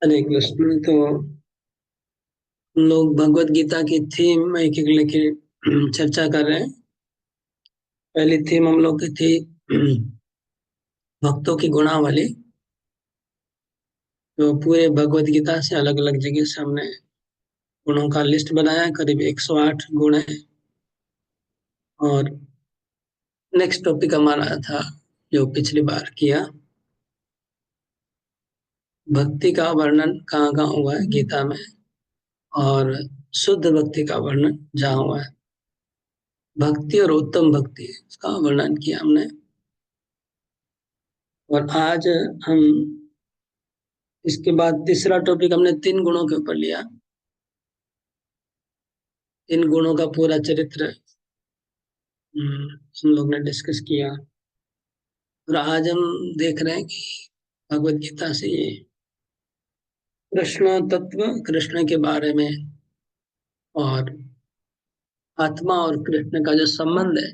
हरे कृष्ण। तो हम लोग भगवत गीता की थीम एक एक लेके चर्चा कर रहे हैं। पहली थीम हम लोग की थी भक्तों की गुणावली। तो पूरे भगवत गीता से अलग अलग जगह से हमने गुणों का लिस्ट बनाया है, करीब 108 गुण है। और नेक्स्ट टॉपिक हमारा था, जो पिछली बार किया, भक्ति का वर्णन कहाँ कहाँ हुआ है गीता में, और शुद्ध भक्ति का वर्णन जहाँ हुआ है, भक्ति और उत्तम भक्ति इसका वर्णन किया हमने। और आज हम इसके बाद तीसरा टॉपिक हमने 3 गुणों के ऊपर लिया। 3 गुणों का पूरा चरित्र हम लोग ने डिस्कस किया। और आज हम देख रहे हैं कि भगवत गीता से ये कृष्ण तत्व, कृष्ण के बारे में, और आत्मा और कृष्ण का जो संबंध है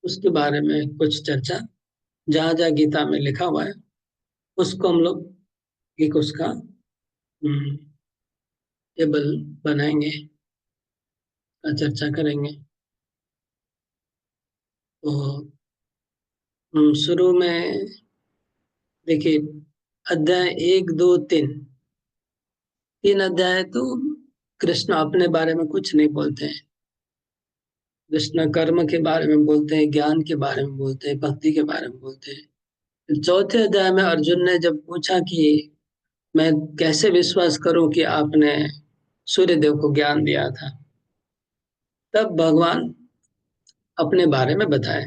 उसके बारे में कुछ चर्चा, जहाँ जहाँ गीता में लिखा हुआ है उसको हम लोग एक उसका टेबल बनाएंगे, चर्चा करेंगे। तो शुरू में देखिए, अध्याय 1, 2, 3, 3 अध्याय तो कृष्ण अपने बारे में कुछ नहीं बोलते हैं। कृष्ण कर्म के बारे में बोलते हैं, ज्ञान के बारे में बोलते हैं, भक्ति के बारे में बोलते हैं। फिर चौथे अध्याय में अर्जुन ने जब पूछा कि मैं कैसे विश्वास करूं कि आपने सूर्य देव को ज्ञान दिया था, तब भगवान अपने बारे में बताए।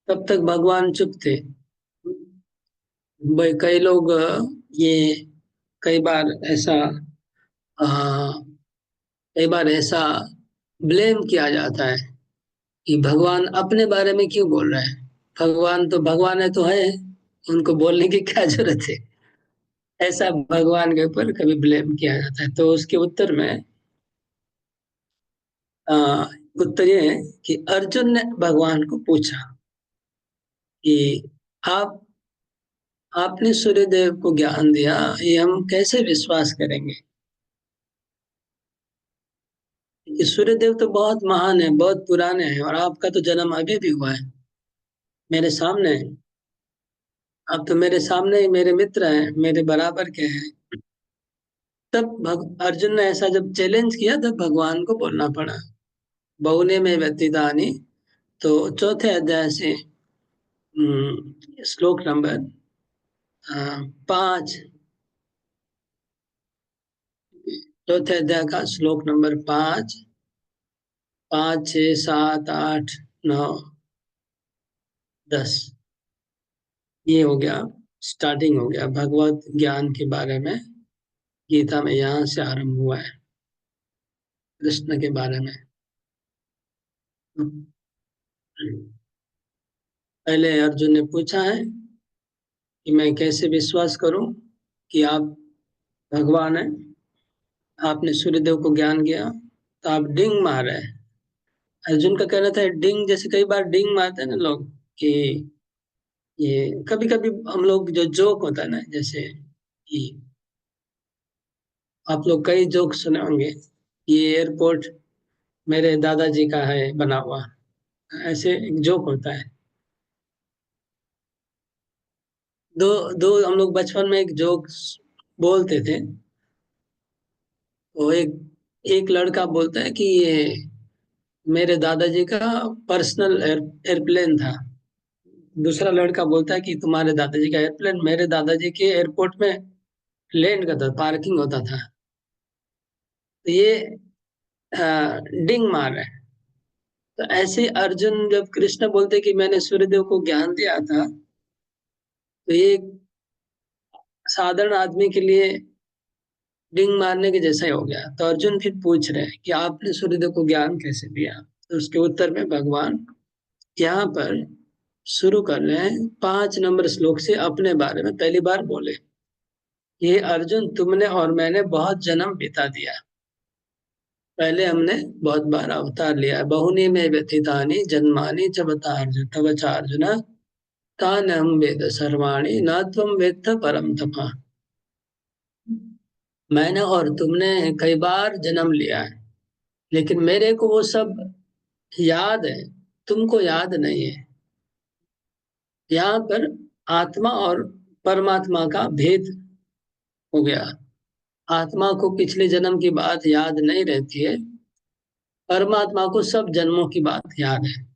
तब तक भगवान चुप थे। भाई कई लोग ये कई बार ऐसा आ, कई बार ऐसा ब्लेम किया जाता है कि भगवान अपने बारे में क्यों बोल रहे हैं। भगवान तो भगवान है तो है, उनको बोलने की क्या जरूरत है। ऐसा भगवान के ऊपर कभी ब्लेम किया जाता है। तो उसके उत्तर में आ, उत्तर ये है कि अर्जुन ने भगवान को पूछा कि आप आपने सूर्यदेव को ज्ञान दिया, ये हम कैसे विश्वास करेंगे कि सूर्यदेव तो बहुत महान है, बहुत पुराने हैं, और आपका तो जन्म अभी भी हुआ है, मेरे सामने है। आप तो मेरे सामने ही मेरे मित्र हैं, मेरे बराबर के हैं। तब अर्जुन ने ऐसा जब चैलेंज किया, तब भगवान को बोलना पड़ा। बहुने में व्यतीतानि, तो चौथे अध्याय से श्लोक नंबर 5, चौथे अध्याय का श्लोक नंबर 5, 5, 6, 7, 8, 9, 10, ये हो गया। स्टार्टिंग हो गया भगवत ज्ञान के बारे में। गीता में यहाँ से आरंभ हुआ है कृष्ण के बारे में। पहले अर्जुन ने पूछा है कि मैं कैसे विश्वास करूं कि आप भगवान हैं। आपने सूर्यदेव को ज्ञान किया, तो आप डिंग मार रहे हैं। अर्जुन का कहना था डिंग, जैसे कई बार डिंग मारते हैं ना लोग, कि ये कभी कभी हम लोग जो जोक होता है ना, जैसे कि आप लोग कई जोक सुने होंगे, ये एयरपोर्ट मेरे दादाजी का है बना हुआ, ऐसे एक जोक होता है। दो दो हम लोग बचपन में एक जोक बोलते थे। वो एक एक लड़का बोलता है कि ये मेरे दादाजी का पर्सनल एयरप्लेन था। दूसरा लड़का बोलता है कि तुम्हारे दादाजी का एयरप्लेन मेरे दादाजी के एयरपोर्ट में लैंड करता था, पार्किंग होता था। तो ये डिंग मार रहे हैं। तो ऐसे अर्जुन जब कृष्ण बोलते कि मैंने सूर्यदेव को ज्ञान दिया था, तो ये साधारण आदमी के लिए डिंग मारने के जैसा ही हो गया। तो अर्जुन फिर पूछ रहे हैं कि आपने सूर्यदेव को ज्ञान कैसे दिया। तो उसके उत्तर में भगवान यहाँ पर शुरू कर रहे हैं 5 नंबर श्लोक से अपने बारे में पहली बार बोले। ये अर्जुन, तुमने और मैंने बहुत जन्म बिता दिया। पहले हमने बहुत बार अवतार लिया है। बहुनी में व्यथितानि जन्मानि च बता अर्जुन तव च अर्जुन तान्यहं वेद सर्वाणि न त्वं वेत्थ परम तपः। मैंने और तुमने कई बार जन्म लिया है, लेकिन मेरे को वो सब याद है, तुमको याद नहीं है। यहाँ पर आत्मा और परमात्मा का भेद हो गया। आत्मा को पिछले जन्म की बात याद नहीं रहती है, परमात्मा को सब जन्मों की बात याद है,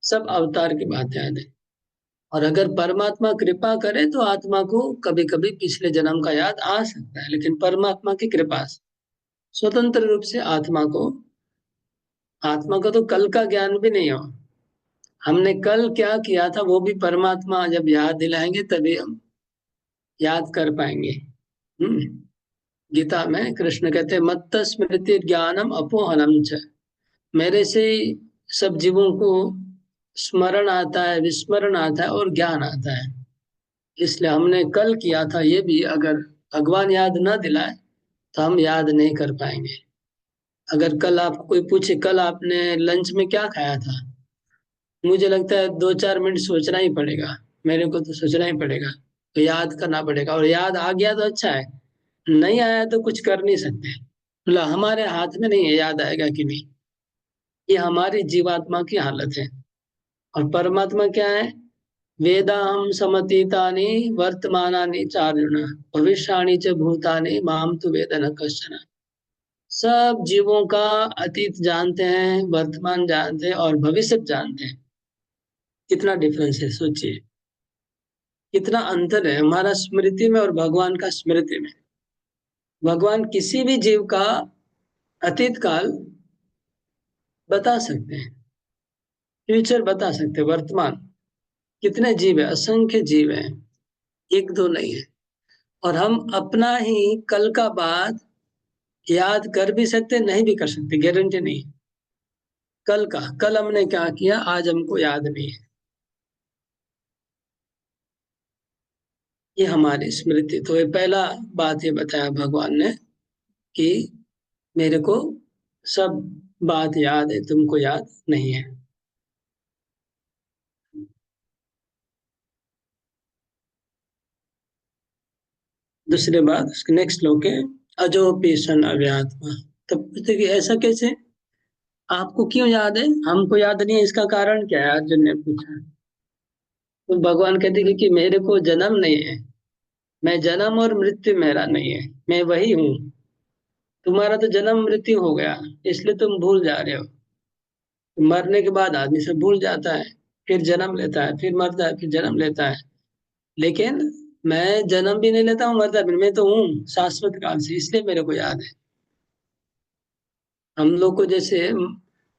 सब अवतार की बात याद है। और अगर परमात्मा कृपा करे तो आत्मा को कभी कभी पिछले जन्म का याद आ सकता है, लेकिन परमात्मा की कृपा से स्वतंत्र रूप से आत्मा को तो कल का ज्ञान भी नहीं हो। हमने कल क्या किया था वो भी परमात्मा जब याद दिलाएंगे तभी हम याद कर पाएंगे। हम्म। गीता में कृष्ण कहते हैं मत्त स्मृति ज्ञानम अपोहनम च। मेरे से ही सब जीवों को स्मरण आता है, विस्मरण आता है और ज्ञान आता है। इसलिए हमने कल किया था ये भी अगर भगवान याद न दिलाए तो हम याद नहीं कर पाएंगे। अगर कल आपको कोई पूछे कल आपने लंच में क्या खाया था, मुझे लगता है 2-4 मिनट सोचना ही पड़ेगा। मेरे को तो सोचना ही पड़ेगा, तो याद करना पड़ेगा। और याद आ गया तो अच्छा है, नहीं आया तो कुछ कर नहीं सकते। मतलब हमारे हाथ में नहीं है याद आएगा कि नहीं, ये हमारी जीवात्मा की हालत है। और परमात्मा क्या है? वेदाहम समतीतानि वर्तमानानि चार्जुन भविष्याणि च भूतानि माम तु वेद न कश्चन। सब जीवों का अतीत जानते हैं, वर्तमान जानते हैं और भविष्य जानते हैं। कितना डिफरेंस है सोचिए, कितना अंतर है हमारा स्मृति में और भगवान का स्मृति में। भगवान किसी भी जीव का अतीत काल बता सकते हैं, फ्यूचर बता सकते हैं, वर्तमान। कितने जीव है? असंख्य जीव है, एक दो नहीं है। और हम अपना ही कल का बात याद कर भी सकते, नहीं भी कर सकते, गारंटी नहीं। कल का, कल हमने क्या किया आज हमको याद नहीं है। ये हमारी स्मृति। तो ये पहला बात ये बताया भगवान ने कि मेरे को सब बात याद है, तुमको याद नहीं है। दूसरी बात उसके नेक्स्ट श्लोक है अजोपि सन अव्यात्मा। तब पूछते कि ऐसा कैसे, आपको क्यों याद है हमको याद नहीं है, इसका कारण क्या है? अर्जुन ने पूछा। तो भगवान कहते कि मेरे को जन्म नहीं है, मैं जन्म और मृत्यु मेरा नहीं है, मैं वही हूँ। तुम्हारा तो जन्म मृत्यु हो गया, इसलिए तुम भूल जा रहे हो। मरने के बाद आदमी सब भूल जाता है, फिर जन्म लेता है, फिर मरता है, फिर जन्म लेता है। लेकिन मैं जन्म भी नहीं लेता हूँ, मरता भी नहीं, मैं तो हूँ शाश्वत काल से, इसलिए मेरे को याद है। हम लोग को जैसे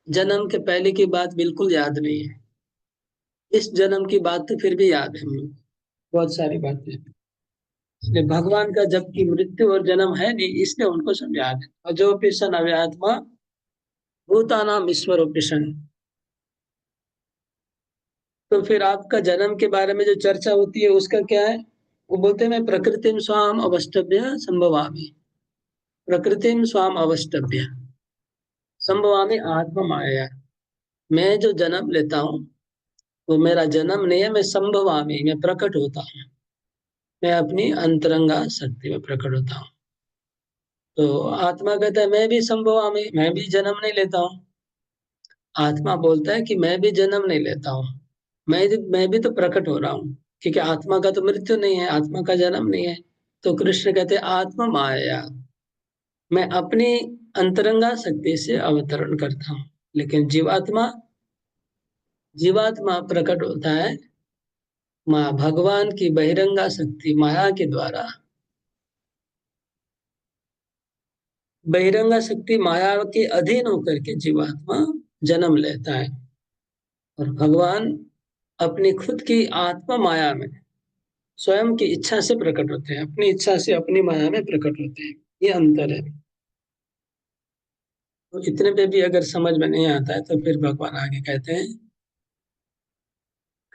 जन्म के पहले की बात बिल्कुल याद नहीं है, इस जन्म की बात तो फिर भी याद है हम लोग को, बहुत सारी बातें। इसलिए भगवान का जबकि मृत्यु और जन्म है नहीं, इसलिए उनको सब याद है। और जो पिशन अव्यात्मा भूतानाम ईश्वर सन। तो फिर आपका जन्म के बारे में जो चर्चा होती है उसका क्या है? वो बोलते हैं मैं प्रकृतिम स्वाम अवष्टभ्य संभवामि। प्रकृतिम स्वाम अवष्टभ्य संभवामि आत्मा माया। मैं जो जन्म लेता हूँ वो मेरा जन्म नहीं है, मैं संभवामि, मैं प्रकट होता हूँ। मैं अपनी अंतरंगा शक्ति में प्रकट होता हूँ। तो आत्मा कहता है मैं भी संभवामि, मैं भी जन्म नहीं लेता हूँ। आत्मा बोलता है कि मैं भी जन्म नहीं लेता हूँ, मैं भी तो प्रकट हो रहा हूँ, क्योंकि आत्मा का तो मृत्यु नहीं है, आत्मा का जन्म नहीं है। तो कृष्ण कहते हैं आत्मा माया, मैं अपनी अंतरंगा शक्ति से अवतरण करता हूँ। लेकिन जीवात्मा, जीवात्मा प्रकट होता है माँ भगवान की बहिरंगा शक्ति माया के द्वारा। बहिरंगा शक्ति माया के अधीन होकर के जीवात्मा जन्म लेता है। और भगवान अपनी खुद की आत्मा माया में स्वयं की इच्छा से प्रकट होते हैं, अपनी इच्छा से अपनी माया में प्रकट होते हैं। ये अंतर है। तो इतने पे भी अगर समझ में नहीं आता है तो फिर भगवान आगे कहते हैं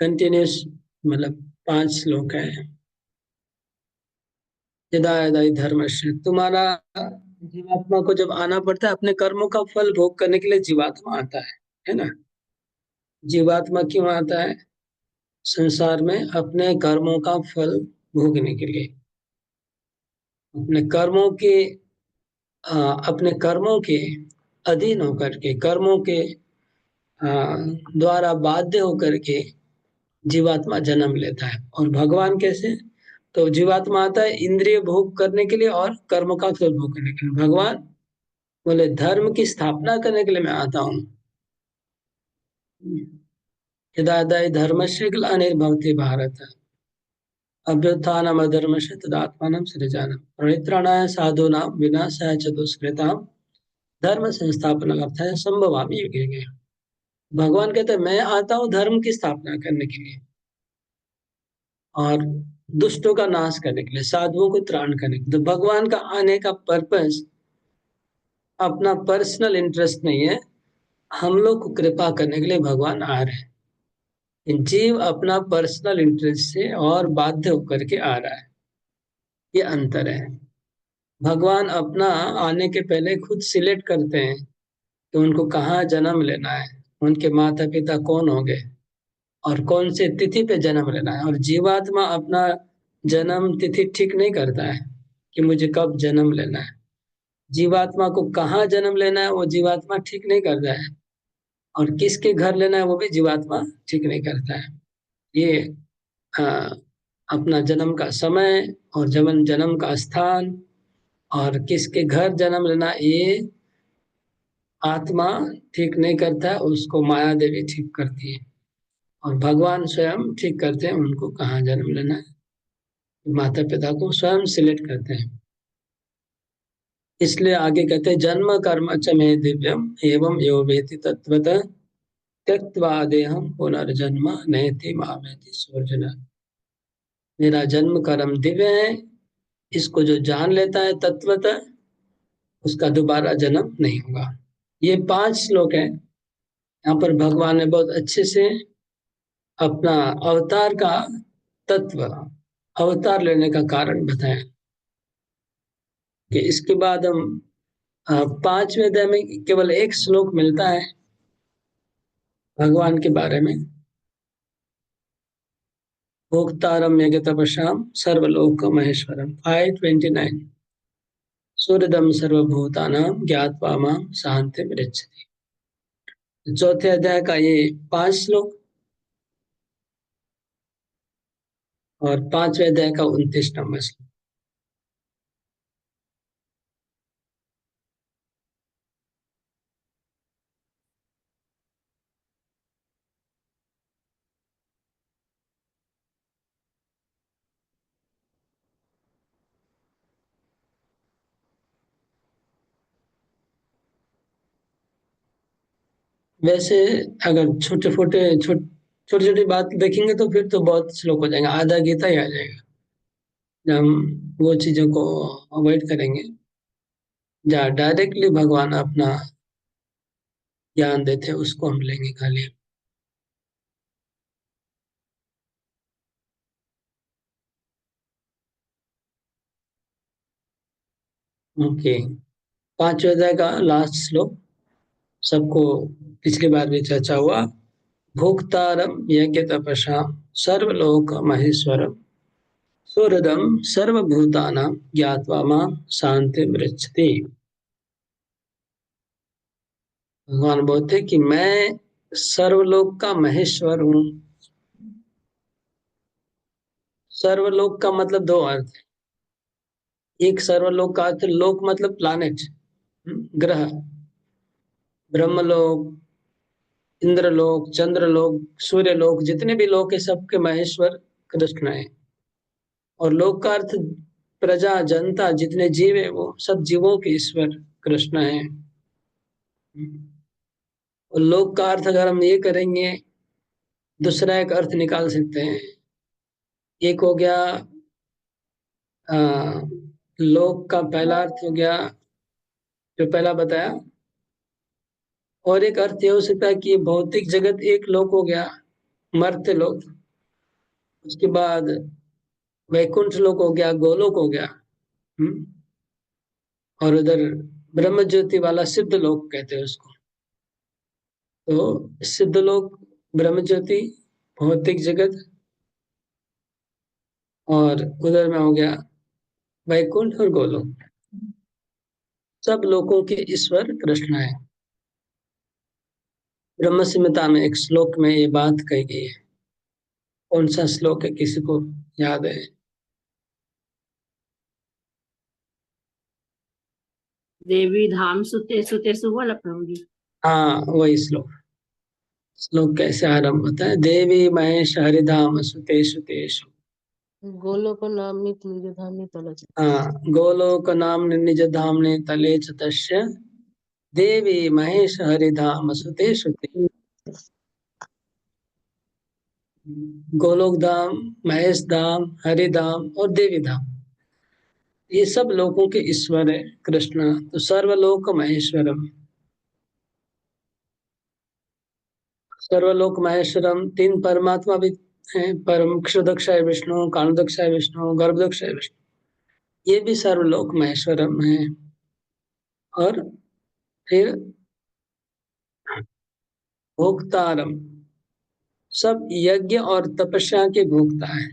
कंटिन्यूस, मतलब 5 श्लोक है। यदा यदा हि धर्मस्य, तुम्हारा जीवात्मा को जब आना पड़ता है अपने कर्मों का फल भोग करने के लिए, जीवात्मा आता है ना। जीवात्मा क्यों आता है संसार में? अपने कर्मों का फल भोगने के लिए। अपने कर्मों के अ, अपने कर्मों के अधीन होकर के, कर्मों के अ, द्वारा बाध्य होकर के जीवात्मा जन्म लेता है। और भगवान कैसे? तो जीवात्मा आता है इंद्रिय भोग करने के लिए और कर्म का फल भोग करने के लिए। भगवान बोले धर्म की स्थापना करने के लिए मैं आता हूँ। यदा यदा हि धर्मस्य ग्लानिर्भवति भारत अभ्युत्थानम् अधर्मस्य तदात्मानं सृजामि परित्राणाय साधूनां विनाशाय च दुष्कृतां धर्म संस्थापनार्थाय संभवामि युगे युगे। भगवान कहते हैं मैं आता हूँ धर्म की स्थापना करने के लिए और दुष्टों का नाश करने के लिए, साधुओं को त्राण करने के लिए। तो भगवान का आने का पर्पस अपना पर्सनल इंटरेस्ट नहीं है, हम लोग को कृपा करने के लिए भगवान आ रहे हैं। जीव अपना पर्सनल इंटरेस्ट से और बाध्य होकर के आ रहा है, ये अंतर है। भगवान अपना आने के पहले खुद सिलेक्ट करते हैं कि उनको कहाँ जन्म लेना है, उनके माता पिता कौन होंगे और कौन से तिथि पे जन्म लेना है। और जीवात्मा अपना जन्म तिथि ठीक नहीं करता है कि मुझे कब जन्म लेना है। जीवात्मा को कहाँ जन्म लेना है वो जीवात्मा ठीक नहीं करता है, और किसके घर लेना है वो भी जीवात्मा ठीक नहीं करता है। ये अ, अपना जन्म का समय और जन्म जन्म का स्थान और किसके घर जन्म लेना, ये आत्मा ठीक नहीं करता है, उसको माया देवी ठीक करती है। और भगवान स्वयं ठीक करते हैं उनको कहाँ जन्म लेना है, माता पिता को स्वयं सिलेक्ट करते हैं। इसलिए आगे कहते हैं जन्म कर्म च मे दिव्यम एवं यो वेति तत्वतः त्यक्त्वा देहम पुनर्जन्म नयति मामेति सोर्जुन। मेरा जन्म कर्म दिव्य है, इसको जो जान लेता है तत्वतः उसका दोबारा जन्म नहीं होगा। ये 5 श्लोक है। यहाँ पर भगवान ने बहुत अच्छे से अपना अवतार का तत्व, अवतार लेने का कारण बताया। कि इसके बाद हम 5वें अध्याय में केवल एक श्लोक मिलता है भगवान के बारे में। भोक्तारम यज्ञ तपस्याम सर्वलोक महेश्वरम 5:29 सूर्यदम सर्वभूतानां ज्ञात्वा मां शांति मृच्छति। चौथे अध्याय का ये 5 श्लोक और 5वें अध्याय का 29 नंबर श्लोक। वैसे अगर छोटी छोटी बात देखेंगे तो फिर तो बहुत श्लोक हो जाएंगे, आधा गीता ही आ जाएगा। जब हम वो चीजों को अवॉइड करेंगे, जहाँ डायरेक्टली भगवान अपना ज्ञान देते हैं उसको हम लेंगे खाली। ओके, 5वें अध्याय का लास्ट श्लोक सबको पिछली बार भी चर्चा हुआ। भोक्तारम यज्ञ तपसा सर्वलोक महेश्वरम सुहृदम सर्वभूतानां ज्ञात्वा मां शांति मृच्छति। भगवान बोलते कि मैं सर्वलोक का महेश्वर हूँ। सर्वलोक का मतलब दो अर्थ है। एक सर्वलोक का अर्थ लोक मतलब प्लानेट, ग्रह, ब्रह्मलोक, इंद्रलोक, चंद्रलोक, सूर्यलोक, जितने भी लोक है सबके महेश्वर कृष्ण है। और लोक का अर्थ प्रजा, जनता, जितने जीव है वो सब जीवों के ईश्वर कृष्ण है। और लोक का अर्थ अगर हम ये करेंगे, दूसरा एक अर्थ निकाल सकते हैं। एक हो गया आ, लोक का पहला अर्थ हो गया जो पहला बताया, और एक अर्थ ये हो सकता है कि भौतिक जगत एक लोक हो गया, मर्त्य लोक। उसके बाद वैकुंठ लोक हो गया, गोलोक हो गया। हम्म और उधर ब्रह्म ज्योति वाला सिद्ध लोक कहते हैं उसको। तो सिद्ध लोक, ब्रह्म ज्योति, भौतिक जगत, और उधर में हो गया वैकुंठ और गोलोक, सब लोगों के ईश्वर कृष्ण है। ब्रह्म संहिता में एक श्लोक में ये बात कही गई है। कौन सा श्लोक है, किसी को याद है? देवी धाम सुते सुते सुबह प्रभु जी। हाँ, वही श्लोक। श्लोक कैसे आरंभ होता है? देवी महेश हरिधाम सुतेषु तेषु। गोलोक नाम नित निज धाम तल। हाँ, गोलोक नाम निज धामने तले च तस्य देवी महेश हरिधाम सुतेषु ते। गोलोक धाम, महेश धाम, हरिधाम और देवी धाम, ये सब लोगों के ईश्वर है कृष्ण। तो सर्वलोक महेश्वरम, सर्वलोक महेश्वरम, तीन परमात्मा भी हैं। परम क्षुदक्षाय विष्णु, काणोदक्षाय विष्णु, गर्भदक्षाय विष्णु, ये भी सर्वलोक महेश्वरम है। और फिर भोक्तारम, सब यज्ञ और तपस्या के भोक्ता है।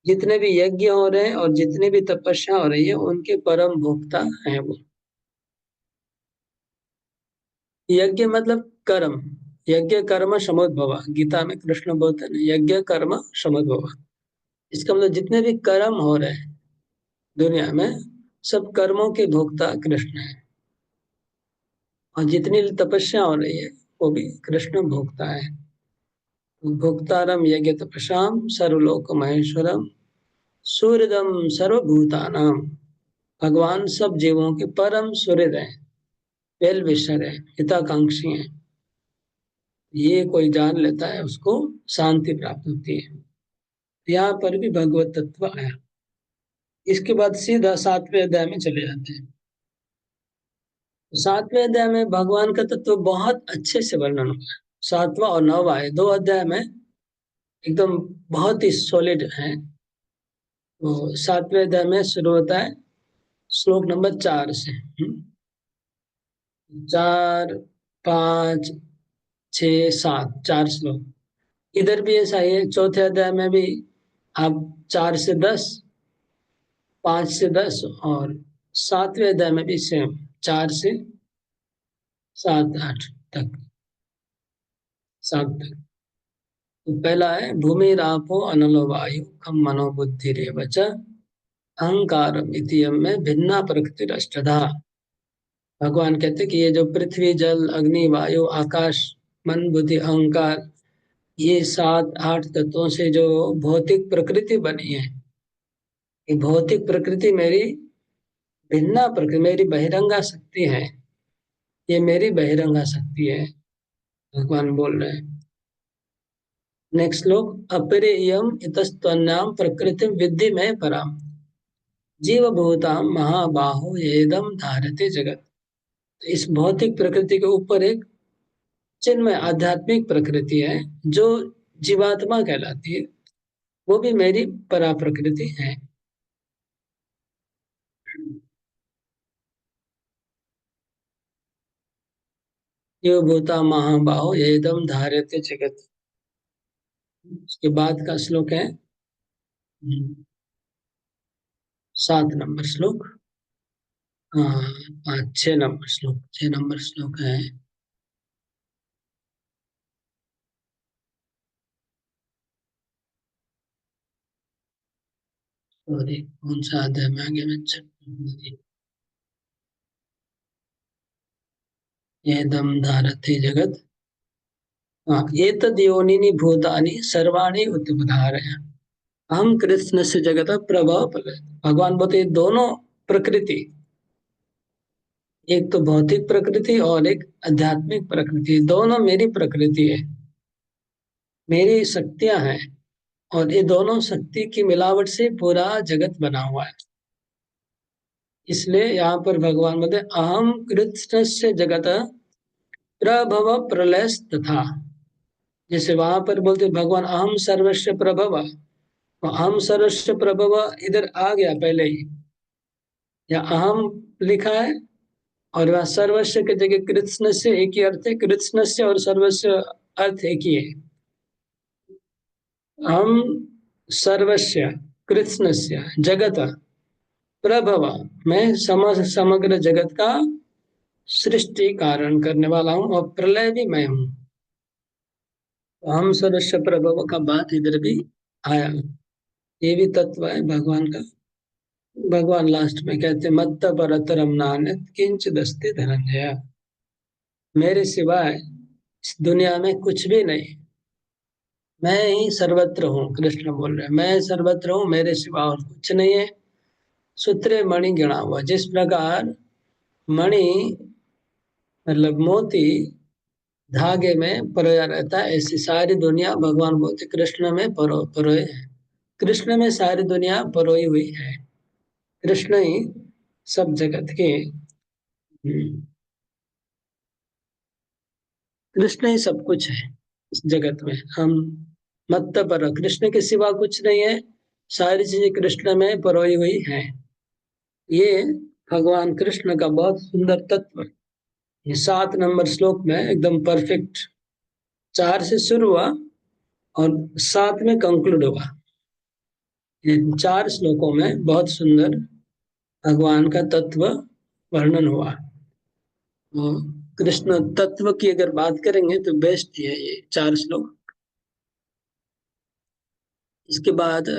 जितने भी यज्ञ हो रहे हैं और जितने भी तपस्या हो रही है, उनके परम भोक्ता हैं वो। यज्ञ मतलब कर्म, यज्ञ कर्म समुद्भव, गीता में कृष्ण बोलते हैं ना, यज्ञ कर्म समुद्भव। इसका मतलब जितने भी कर्म हो रहे हैं दुनिया में, सब कर्मों के भोक्ता कृष्ण है। और जितनी तपस्या हो रही है, वो भी कृष्ण भोक्ता है। भोक्तारम यज्ञ तपस्याम सर्वलोक महेश्वरम सूर्यदम सर्वभूतानाम, भगवान सब जीवों के परम सूर्य है, वेल विशर है, हिताकांक्षी है। ये कोई जान लेता है, उसको शांति प्राप्त होती है। यहाँ पर भी भगवत तत्व आया। इसके बाद सीधा सातवें अध्याय में चले जाते हैं। सातवें अध्याय में भगवान का तत्व बहुत अच्छे से वर्णन हुआ है। सातवां और नौवां है, दो अध्याय में एकदम बहुत ही सॉलिड है। तो सातवें अध्याय में शुरू होता है श्लोक नंबर 4 से। 4, 5, 6, 7, 4 श्लोक। इधर भी ऐसा ही है, चौथे अध्याय में भी आप 4 से 10, 5 से 10, और सातवें अध्याय में भी सेम, 4 से 7, 8 तक, 7 तक। तो पहला है भूमि रापो अनलो वायु खम मनो बुद्धि रेवच अहंकार इतियम में भिन्ना प्रकृति अष्टधा। भगवान कहते हैं कि ये जो पृथ्वी, जल, अग्नि, वायु, आकाश, मन, बुद्धि, अहंकार, ये 7, 8 तत्वों से जो भौतिक प्रकृति बनी है, ये भौतिक प्रकृति मेरी भिन्ना प्रकृति, मेरी बहिरंगा शक्ति है। ये मेरी बहिरंगा शक्ति है, भगवान बोल रहे हैं। नेक्स्ट श्लोक, अपरियम इतस्त्वन्याम प्रकृति विद्धि में पराम जीव भूताम महाबाहो येदम धारते जगत। इस भौतिक प्रकृति के ऊपर एक चिन्मय आध्यात्मिक प्रकृति है, जो जीवात्मा कहलाती है, वो भी मेरी परा प्रकृति है। जीव भूता महाबाहो येदम धारते जगत। उसके बाद का श्लोक है 7 नंबर श्लोक। हाँ, 6 नंबर श्लोक, 6 नंबर श्लोक है। सॉरी, कौन सा अध्याय में आगे में ये दम धारते जगत। हाँ, ये तद योनिनि भूतानि सर्वाणि उत्पधारय हम कृष्ण से जगत प्रभाव प्रलय। भगवान बोलते हैं, दोनों प्रकृति, एक तो भौतिक प्रकृति और एक आध्यात्मिक प्रकृति, दोनों मेरी प्रकृति है, मेरी शक्तियां हैं। और ये दोनों शक्ति की मिलावट से पूरा जगत बना हुआ है। इसलिए यहाँ पर भगवान बोलते अहम कृष्ण से जगत प्रभव प्रलय तथा। जैसे वहां पर बोलते भगवान अहम सर्वस्व प्रभव, तो अहम सर्वस्व प्रभव इधर आ गया पहले ही, या अहम लिखा है, और वह सर्वस्व की जगह कृष्ण से एक ही अर्थ है, कृष्ण से और सर्वस्व अर्थ एक ही है। हम सर्वस्व कृष्ण से जगत, प्रभव, मैं समग्र जगत का सृष्टि कारण करने वाला हूँ, और प्रलय भी मैं हूँ। तो हम सर्वस्व प्रभव का बात इधर भी आया। ये भी तत्व है भगवान का। भगवान लास्ट में कहते हैं, मत्त परतरम नान्यत् किंचिद अस्ति धनंजय। मेरे सिवाय इस दुनिया में कुछ भी नहीं, मैं ही सर्वत्र हूँ। कृष्ण बोल रहे हैं, मैं सर्वत्र हूँ, मेरे सिवा और कुछ नहीं है। सूत्रे मणि गिणा हुआ, जिस प्रकार मणि मतलब मोती धागे में परोया रहता है, ऐसी सारी दुनिया भगवान बोलते कृष्ण में परोए है। कृष्ण में सारी दुनिया परोई हुई है। कृष्ण ही सब जगत के कृष्ण ही सब कुछ है इस जगत में। हम मत पर, कृष्ण के सिवा कुछ नहीं है, सारी चीजें कृष्ण में परोई हुई हैं। ये भगवान कृष्ण का बहुत सुंदर तत्व। ये 7 नंबर श्लोक में एकदम परफेक्ट, 4 से शुरू हुआ और 7 में कंक्लूड होगा। ये 4 श्लोकों में बहुत सुंदर भगवान का तत्व वर्णन हुआ। तो कृष्ण तत्व की अगर बात करेंगे तो बेस्ट है ये 4 श्लोक। इसके बाद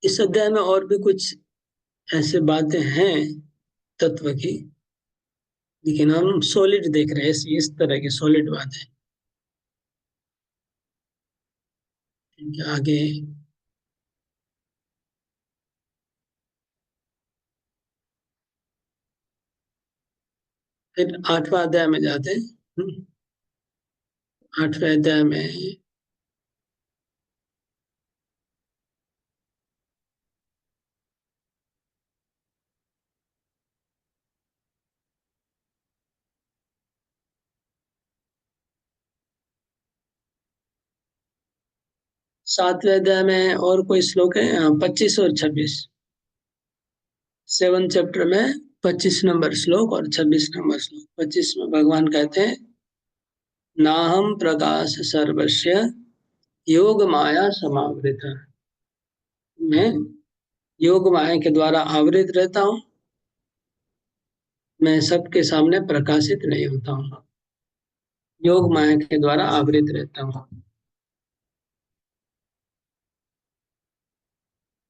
इस अध्याय में और भी कुछ ऐसे बातें हैं तत्व की, लेकिन हम सॉलिड देख रहे हैं, इस तरह की सॉलिड बातें। ठीक है, आगे फिर 8वां अध्याय में जाते हैं। 8वें अध्याय में 7वें अध्याय में और कोई श्लोक है, 25 और 26। 7th चैप्टर में 25 नंबर श्लोक और 26 नंबर श्लोक। 25 में भगवान कहते हैं, नाहम प्रकाश सर्वस्य योग माया समावृत। मैं योग माया के द्वारा आवृत रहता हूँ, मैं सबके सामने प्रकाशित नहीं होता हूँ, योग माया के द्वारा आवृत रहता हूँ।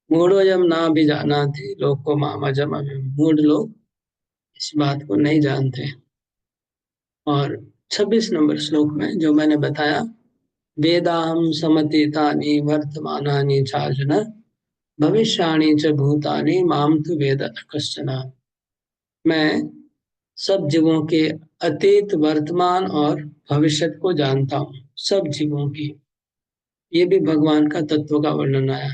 मूढ़ोयम ना भी जाना थी लोग को मामा जमा में, मूढ़ लोग इस बात को नहीं जानते। और 26 नंबर श्लोक में जो मैंने बताया, वेदाहम समतीतानि वर्तमानानि चार्जुन भविष्याणि च भूतानि माम तु वेद न कश्चन। मैं सब जीवों के अतीत, वर्तमान और भविष्य को जानता हूँ, सब जीवों की। ये भी भगवान का तत्व का वर्णन आया।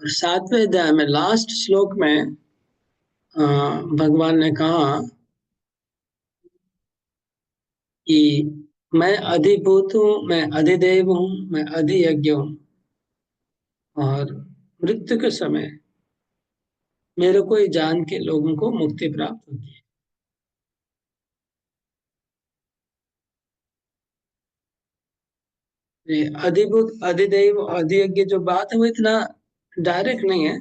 और 7वें अध्याय में लास्ट श्लोक में भगवान ने कहा कि मैं अधिभूत हूँ, मैं अधिदेव हूँ, मैं अधियज्ञ हूँ, और मृत्यु के समय मेरे को ही जान के लोगों को मुक्ति प्राप्त होती है। ये अधिभूत, अधिदेव, अधियज्ञ जो बात है वो इतना डायरेक्ट नहीं है,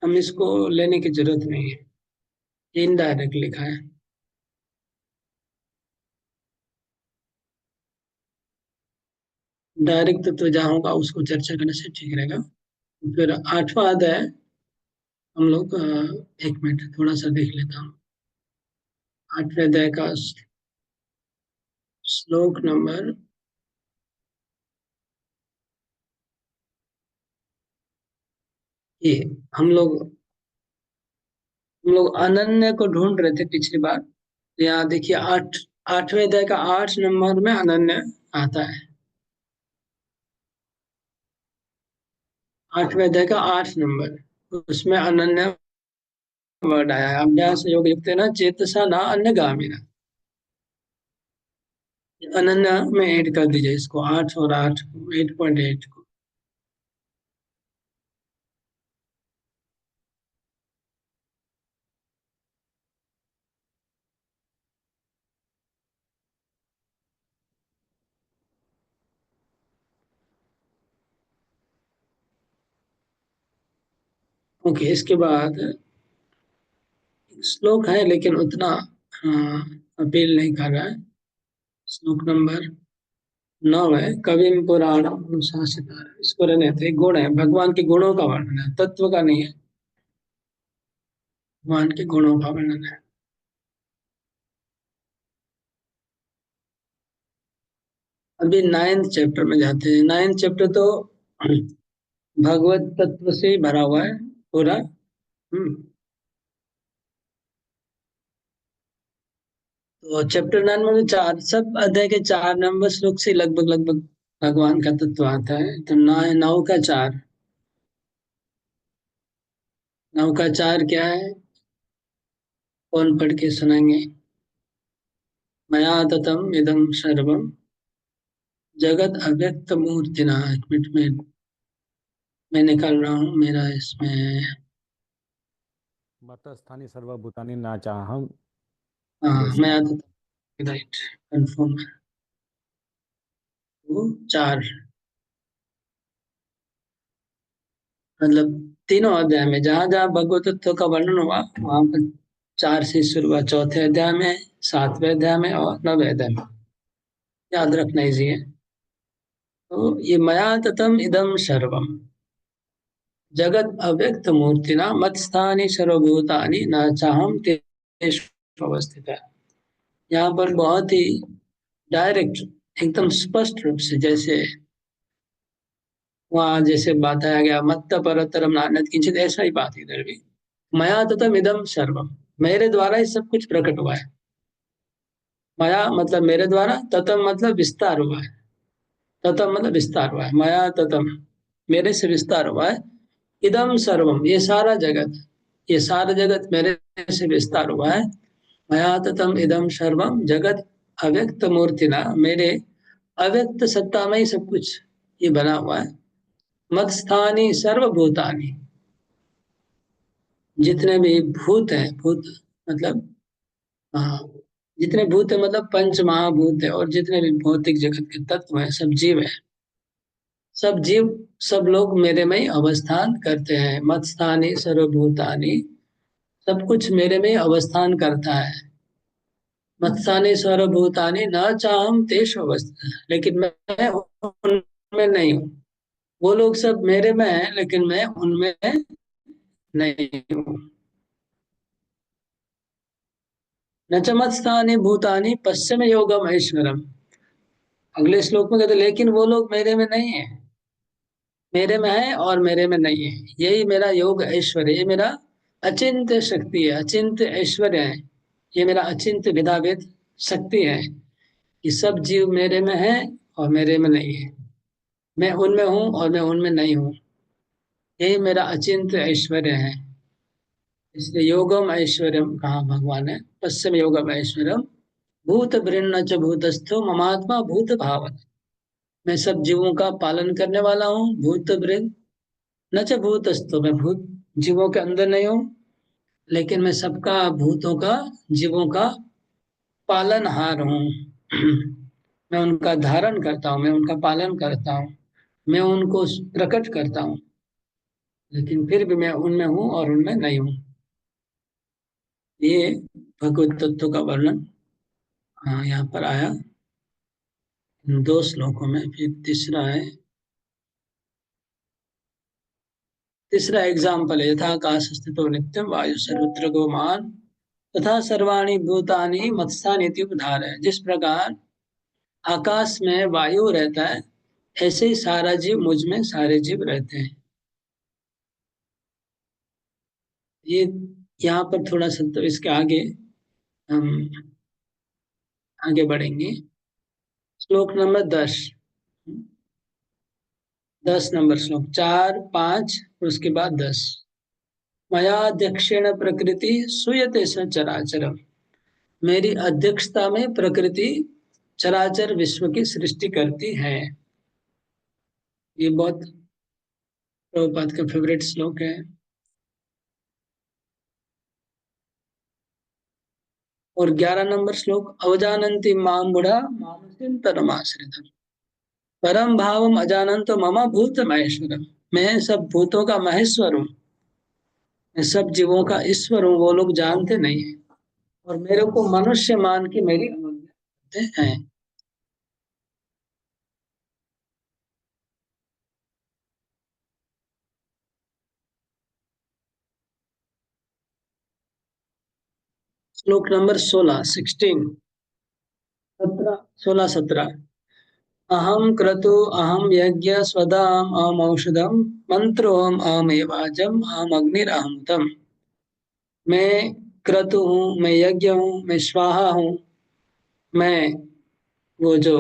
हम इसको लेने की जरूरत नहीं है, इनडायरेक्ट लिखा है। डायरेक्ट तो जहाँ होगा उसको चर्चा करने से ठीक रहेगा। फिर 8वां अध्याय हम लोग 1 मिनट थोड़ा सा देख लेता हूँ। 8वें अध्याय का श्लोक नंबर, ये हम लोग हम लोग अनन्य को ढूंढ रहे थे पिछली बार। यहाँ देखिए 8वें अध्याय का 8 नंबर में अनन्य आता है। 8वें अध्याय का 8 नंबर, उसमें अनन्या वर्ड आया है। अभ्यास योग युक्त ना चेतसा ना अन्य गामिना, अनन्या में ऐड कर दीजिए इसको, 8 और 8 को, 8.8 को। ओके, इसके बाद श्लोक है लेकिन उतना अपील नहीं कर रहा है। श्लोक नंबर 9 है, कविम पुराण अनुशासित। इसको रहने थे, गुण है, भगवान के गुणों का वर्णन है, तत्व का नहीं है, भगवान के गुणों का वर्णन है। अभी 9th चैप्टर में जाते हैं। 9th चैप्टर तो भगवत तत्व से ही भरा हुआ है पूरा। हम्म। तो चैप्टर 9 में भी चार, सब अध्याय के 4 नंबर श्लोक से लगभग लगभग भगवान का तत्व आता है। तो 9 का 4, 9 का 4 क्या है? कौन पढ़ के सुनाएंगे? मया ततम इदम सर्वम जगत अव्यक्त मूर्तिना। एक मिनट में मैं निकाल रहा हूँ, मेरा इसमें। मत स्थानी सर्वभूतानि न चाहम हाँ, देश। मया ततम, राइट, कंफर्म। वो 4, मतलब तीनों अध्याय में जहां जहां भगवत तत्व का वर्णन हुआ वहां पर 4 से शुरू हुआ। चौथे अध्याय में, 7वें अध्याय में और 9वें अध्याय में, याद रखना इजी है। तो ये मया ततम इदम सर्वम जगत अव्यक्त मूर्तिना मत्स्थानि सर्वभूतानि न चाहम तेषु अवस्थित है। यहाँ पर बहुत ही डायरेक्ट, एकदम स्पष्ट रूप से, जैसे वहां जैसे बताया गया मत्त परतरम नान्यत् किंचित, ऐसा ही बात इधर भी। मया ततम इदम सर्वम, मेरे द्वारा ही सब कुछ प्रकट हुआ है। मया मतलब मेरे द्वारा, ततम मतलब विस्तार हुआ है। ततम मतलब विस्तार हुआ है, मया ततम मेरे से विस्तार हुआ है। इदम सर्वम ये सारा जगत, ये सारा जगत मेरे से विस्तार हुआ है। मया ततम इदम सर्वम जगत अव्यक्त मूर्तिना, मेरे अव्यक्त सत्ता में ही सब कुछ ये बना हुआ है। मत्स्थानी सर्वभूतानि, जितने भी भूत हैं, भूत मतलब, हाँ, जितने भूत है मतलब पंच महाभूत है, और जितने भी भौतिक जगत के तत्व हैं, सब जीव है। सब जीव, सब लोग मेरे में ही अवस्थान करते हैं। मत स्थानी सर्वभूतानि, सब कुछ मेरे में ही अवस्थान करता है। मत स्थानी सर्वभूतानि न चाहम तेषु अवस्था, लेकिन मैं उनमें नहीं हूँ। वो लोग सब मेरे में है लेकिन मैं उनमें नहीं हूँ। न च मत स्थानी भूतानि पश्चिम योगम ऐश्वरम। अगले श्लोक में कहते लेकिन वो लोग मेरे में नहीं है, मेरे में है और मेरे में नहीं है। यही मेरा योग ऐश्वर्य, ये मेरा अचिंत्य शक्ति है, अचिंत्य ऐश्वर्य है। ये मेरा अचिंत्य विधावेद शक्ति है कि सब जीव मेरे में है और मेरे में नहीं है। मैं उनमें हूँ और मैं उनमें नहीं हूँ। यही मेरा अचिंत्य ऐश्वर्य है। इसलिए योगम ऐश्वर्यम कहा भगवान है, पश्चिम योगम ऐश्वर्यम भूत भृन्न च भूतस्थो ममात्मा भूत भावन। मैं सब जीवों का पालन करने वाला हूँ, भूत भृन न च भूतस्थो, मैं भूत जीवों के अंदर नहीं हूँ, लेकिन मैं सबका, भूतों का, जीवों का पालनहार हूँ। मैं उनका धारण करता हूँ, मैं उनका पालन करता हूँ, मैं उनको प्रकट करता हूँ, लेकिन फिर भी मैं उनमें हूँ और उनमें नहीं हूँ। ये भगवत तत्व का वर्णन यहाँ पर आया इन 2 श्लोकों में। फिर तीसरा है, तीसरा एग्जाम्पल है, यथा आकाश स्थितो नित्यम वायु सर्वत्र गौमान तथा सर्वाणि भूतानि मत्स्थानि उपधार है। जिस प्रकार आकाश में वायु रहता है, ऐसे ही सारा जीव, मुझ में सारे जीव रहते हैं। ये यहाँ पर थोड़ा सा, तो इसके आगे हम आगे बढ़ेंगे। श्लोक नंबर 10, 10 नंबर श्लोक, 4, 5 और उसके बाद 10। मयाध्यक्षेण प्रकृति सूयते सचराचरम। मेरी अध्यक्षता में प्रकृति चराचर विश्व की सृष्टि करती है। ये बहुत प्रभुपाद का फेवरेट श्लोक है। और 11 नंबर श्लोक, अवजानन्ति माम बुढ़ा मानुषिं तरमाश्रितम् परम भावम अजानन्तो मम भूत महेश्वरम। मैं सब भूतों का महेश्वर हूँ, मैं सब जीवों का ईश्वर हूँ, वो लोग जानते नहीं है और मेरे को मनुष्य मान के मेरी अवज्ञा करते हैं। श्लोक नंबर 16, 17 अहम क्रतु अहम यज्ञ स्वदाम अहम औषधम मंत्रोहम अहम एवाजम अहम अग्निरहम। मैं क्रतु हूँ, मैं यज्ञ हूँ, मैं स्वाहा हूँ, मैं वो जो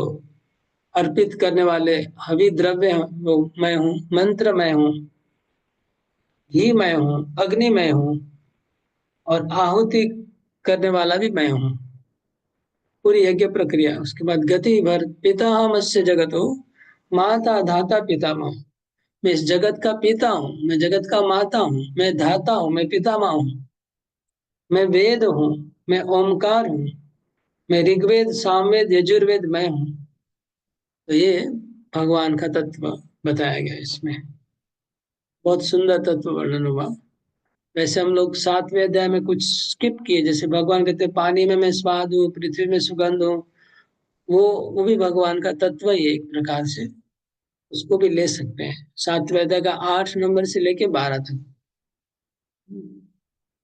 अर्पित करने वाले हवि द्रव्य हैं, वो मैं हूँ, मंत्र मैं हूँ, घी मैं हूँ, अग्नि मैं हूँ और आहुति करने वाला भी मैं हूँ। पूरी यज्ञ प्रक्रिया। उसके बाद गति भर पितामहस्य जगतो माता धाता पितामह। मैं इस जगत का पिता हूँ, मैं जगत का माता हूँ, मैं धाता हूँ, मैं पितामह हूँ, मैं वेद हूँ, मैं ओमकार हूँ, मैं ऋग्वेद सामवेद यजुर्वेद मैं हूँ। तो ये भगवान का तत्व बताया गया इसमें। बहुत सुंदर तत्व वर्णन हुआ। वैसे हम लोग 7वें अध्याय में कुछ स्किप किए, जैसे भगवान कहते हैं पानी में मैं स्वाद हूँ, पृथ्वी में सुगंध हूँ। वो वो भी भगवान का तत्व ही है एक प्रकार से, उसको भी ले सकते हैं। 7वें अध्याय का 8 नंबर से लेके 12 तक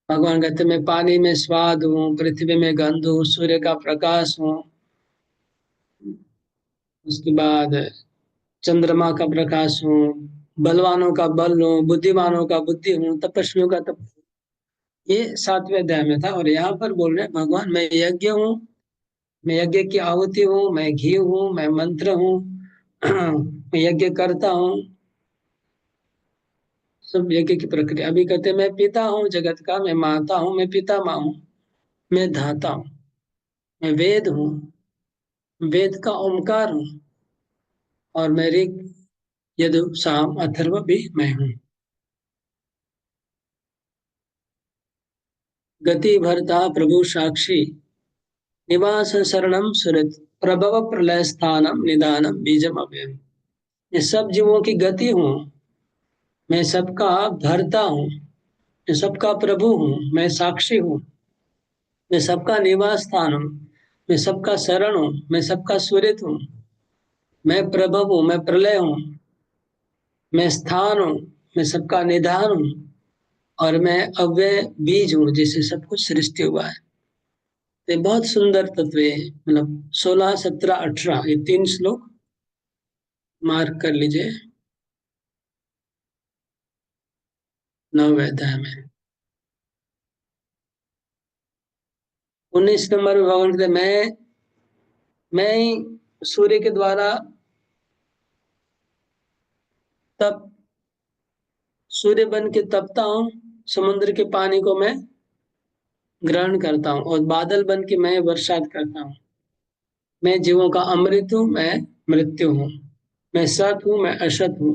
भगवान कहते हैं मैं पानी में स्वाद हूँ, पृथ्वी में गंध हूँ, सूर्य का प्रकाश हूँ, उसके बाद चंद्रमा का प्रकाश हूँ, बलवानों का बल हूँ, बुद्धिमानों का बुद्धि हूँ, तपस्वियों का तप। ये 7वें अध्याय में था। और यहाँ पर बोल रहे हैं भगवान मैं यज्ञ हूँ, मैं यज्ञ की आहुति हूँ, मैं घी हूँ, मैं मंत्र हूँ, मैं यज्ञ करता हूँ। सब यज्ञ की प्रक्रिया। अभी कहते हैं मैं पिता हूँ जगत का, मैं माता हूँ, मैं पिता माँ हूँ, मैं धाता हूँ, मैं वेद हूँ, वेद का ओमकार हूँ और मैं ऋग यजु साम अथर्व भी मैं हूँ। गति भरता प्रभु साक्षी निवास शरणम सुरत प्रभव प्रलय स्थानम निदानम बीजम अव्ययम। ये सब जीवों की गति हूँ, मैं सबका भरता हूँ, मैं सबका प्रभु हूँ, मैं साक्षी हूँ, मैं सबका निवास स्थान हूँ, मैं सबका शरण हूँ, मैं सबका सुहृद हूँ, मैं प्रभव हूँ, मैं प्रलय हूँ, मैं स्थान हूँ, मैं सबका निधान हूँ और मैं अव्यय बीज हूँ जिससे सब कुछ सृष्टि हुआ है। तो ये बहुत सुंदर तत्व है। मतलब 16, 17, 18 ये 3 श्लोक मार्क कर लीजिए 9वें अध्याय में। 19 नंबर में भगवान कहते हैं, मैं ही सूर्य के द्वारा तप, सूर्य बन के तपता हूँ, समुद्र के पानी को मैं ग्रहण करता हूँ और बादल बन के मैं बरसात करता हूँ। मैं जीवों का अमृत हूँ, मैं मृत्यु हूँ, मैं सत हूँ, मैं असत हूँ।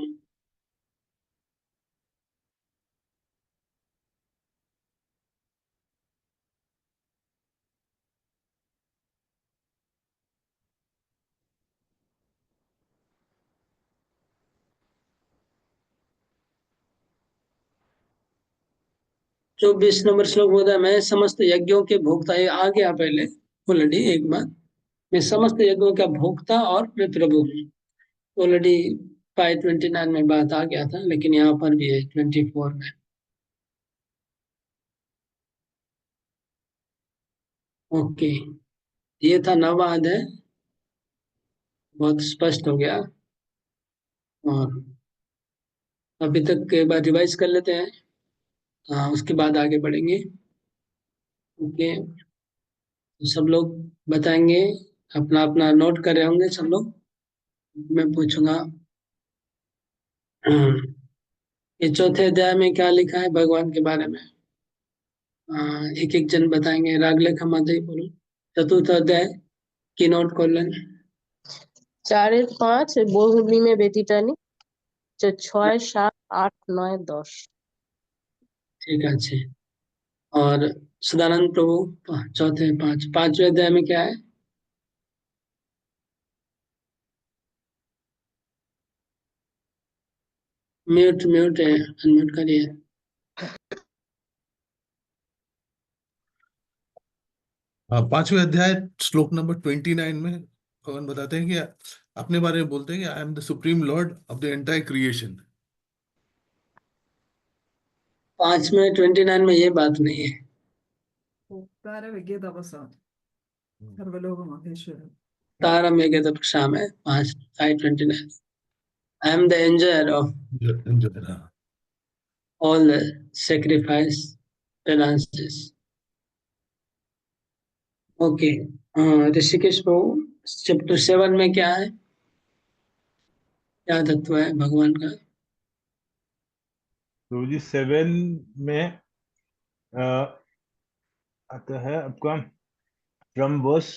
जो 20 नंबर श्लोक होता है, मैं समस्त यज्ञों के भोक्ता। ये आ गया पहले ऑलरेडी एक बार। मैं समस्त यज्ञों का भोक्ता और मैं प्रभु हूँ। ऑलरेडी 529 में बात आ गया था, लेकिन यहाँ पर भी है 24 में। ओके, ये था नवाद है, बहुत स्पष्ट हो गया। और अभी तक एक बार रिवाइज कर लेते हैं, हाँ उसके बाद आगे बढ़ेंगे। ओके, तो सब लोग बताएंगे, अपना अपना नोट कर रहे होंगे सब लोग। मैं पूछूंगा हाँ, ये चौथे अध्याय में क्या लिखा है भगवान के बारे में? एक एक जन बताएंगे। रागलेखा माता ही बोलो। चतुर्थ अध्याय की नोट कर लें। 4-5 বহুভূমি में ব্যতীতানি 6-7-8-9-10। ठीक है, अच्छे। और सदानंद प्रभु चौथे पांचवें अध्याय में क्या है? म्यूट म्यूट है, अनम्यूट करिए। पांचवें अध्याय श्लोक नंबर 29 में भगवान बताते हैं कि अपने बारे में बोलते हैं कि आई am the supreme Lord of the entire creation. 5 में 29 में ये बात नहीं है। सर्वलोकमहेश्वर। तारा मेघ तपक्षा में 5:29। I am the enjoyer of all the sacrifice penances. Okay, Hrishikesh Prabhu chapter 7 में क्या है? क्या तत्व है भगवान का? तो जी 7 में अ, आता है आपका फ्रॉम वर्स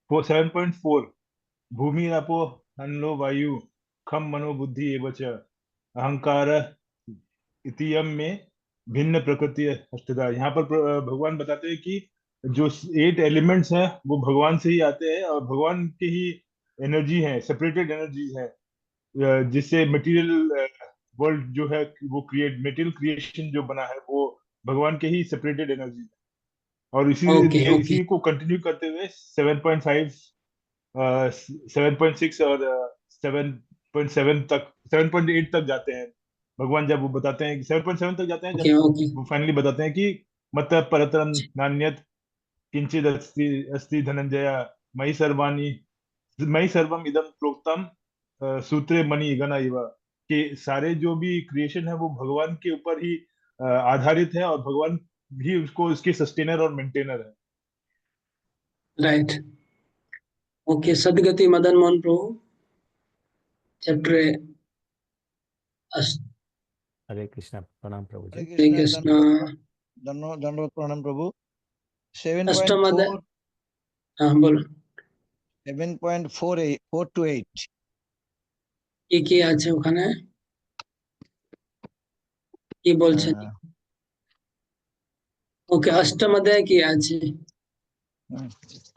7.4 भूमि आपो अनलो वायु खम मनो बुद्धि एवच अहंकार इतियम में भिन्न प्रकृति अष्टधा। यहाँ पर भगवान बताते हैं कि जो 8 एलिमेंट्स हैं वो भगवान से ही आते हैं और भगवान की ही एनर्जी है, सेपरेटेड एनर्जी है, जिससे मटेरियल वर्ल्ड जो है वो मटेरियल क्रिएशन जो बना है वो भगवान के ही सेपरेटेड एनर्जी है। और ओके ओके इसी को कंटिन्यू करते हुए 7.5 7.6 और 7.7 तक 7.8 तक जाते हैं भगवान। जब वो बताते हैं कि 7.7 तक जाते हैं, ओके जब ओके वो फाइनली बताते हैं कि मतलब परतरम नान्यत किंचित अस्ति अस्ति धनंजय मयि सर्वम इदम प्रोक्तम सूत्रे मणि गण इव, कि सारे जो भी क्रिएशन है वो भगवान के ऊपर ही आधारित है और भगवान भी उसको उसके सस्टेनर और मेंटेनर है। राइट। ओके, सदगति मदन मोहन प्रभु चैप्टर हरे कृष्णा, प्रणाम प्रभु हरे जी। हरे कृष्ण। कृष्णा। दंडवत प्रणाम प्रभु। अष्टम अध्याय। 7.4 हाँ बोलो। 7.4 to 8 কি আছে ওখানে? কি বলছেন? ওকে, অষ্টম অধ্যায় কি আছে?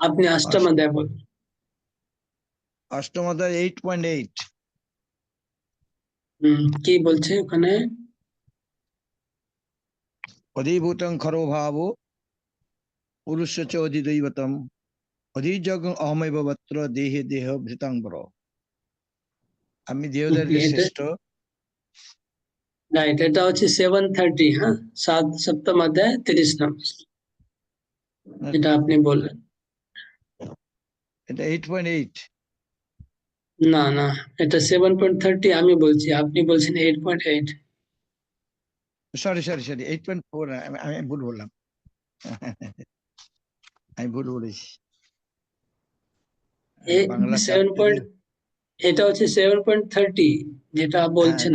আপনি অষ্টম অধ্যায় বলুন। अष्टम अध्याय 8.8 কি বলছে ওখানে? अधिभूतं खरो भावो पुरुष च अधिदैवतम अधिजग अहमैव वत्र देहे देह भृतां बरो। আমি দেহদারিতে এটা শ্রেষ্ঠ। রাইট, এটা হচ্ছে 7:30। হ্যাঁ, সপ্তম অধ্যায় 30 নম্বর যেটা আপনি বললেন। এটা 8.8। না না, এটা 7.30 আমি বলছি, আপনি বলছেন 8.8। সরি সরি সরি 8.4 আমি ভুল বললাম। আমি ভুল বলেছি। বাংলা 7. এটা হচ্ছে 7.30 যেটা হ্যাঁ বলছেন।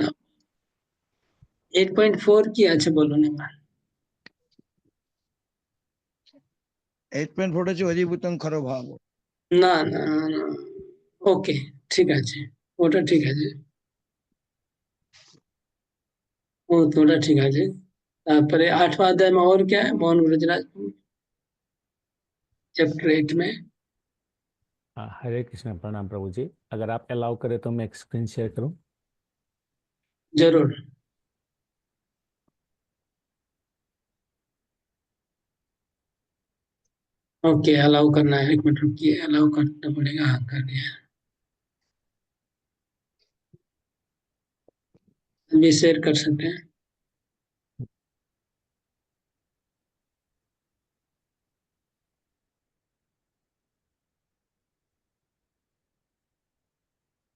8.4 কি আছে বলুন এবার। 8.4 হচ্ছে অধিভূতং খরো ভাব। না না না, ওকে ঠিক আছে, ওটা ঠিক আছে, ওটা ঠিক আছে। তারপরে 8वां अध्याय में और क्या है मोहन ब्रजराज चैप्टर 8 में? हाँ, हरे कृष्णा, प्रणाम प्रभु जी। अगर आप अलाउ करें तो मैं एक स्क्रीन शेयर करूं। जरूर। ओके, अलाउ करना है, 1 मिनट रुकिए, अलाउ करना पड़ेगा। हाँ, कर दिया। अभी शेयर कर सकते हैं।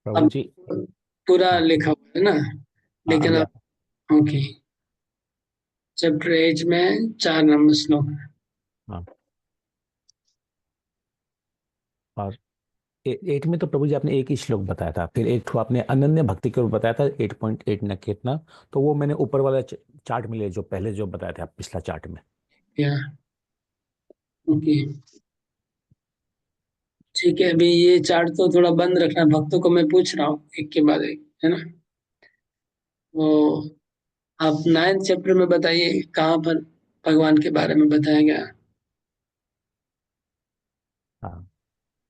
प्रभु अब जी। पूरा हाँ लिखा हुआ है ना? हाँ, लेकिन अभी अब ओके, चैप्टर 8 में 4 नंबर श्लोक। हाँ, और 8 में तो प्रभु जी आपने एक ही श्लोक बताया था, फिर एक ठो आपने अनन्य भक्ति के ऊपर बताया था 8.8 न कितना, तो वो मैंने ऊपर वाला चार्ट में लिया जो पहले जो बताया था आप पिछला चार्ट में। या ओके ठीक है, अभी ये चार्ट तो थोड़ा बंद रखना, भक्तों को मैं पूछ रहा हूँ एक के बाद एक, है ना। वो आप 9th चैप्टर में बताइए कहाँ पर भगवान के बारे में बताया गया। हाँ,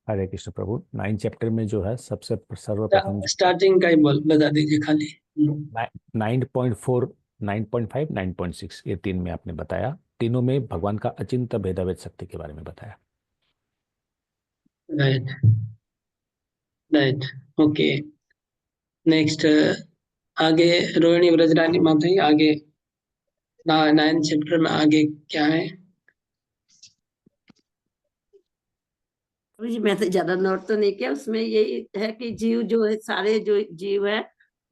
हरे कृष्ण प्रभु। 9 चैप्टर में जो है सबसे सर्वप्रथम स्टार्टिंग का ही बोल बता दीजिए खाली। 9.4, 9.5, 9.6 ये 3 में आपने बताया, तीनों में भगवान का अचिंत्य भेदाभेद शक्ति के बारे में बताया। Right right okay. नेक्स्ट आगे रोहिणी ब्रजरानी माता जी, आगे 9th चैप्टर में आगे क्या है। जी मैं तो ज्यादा नोट तो नहीं किया, उसमें यही है कि जीव जो है, सारे जो जीव है,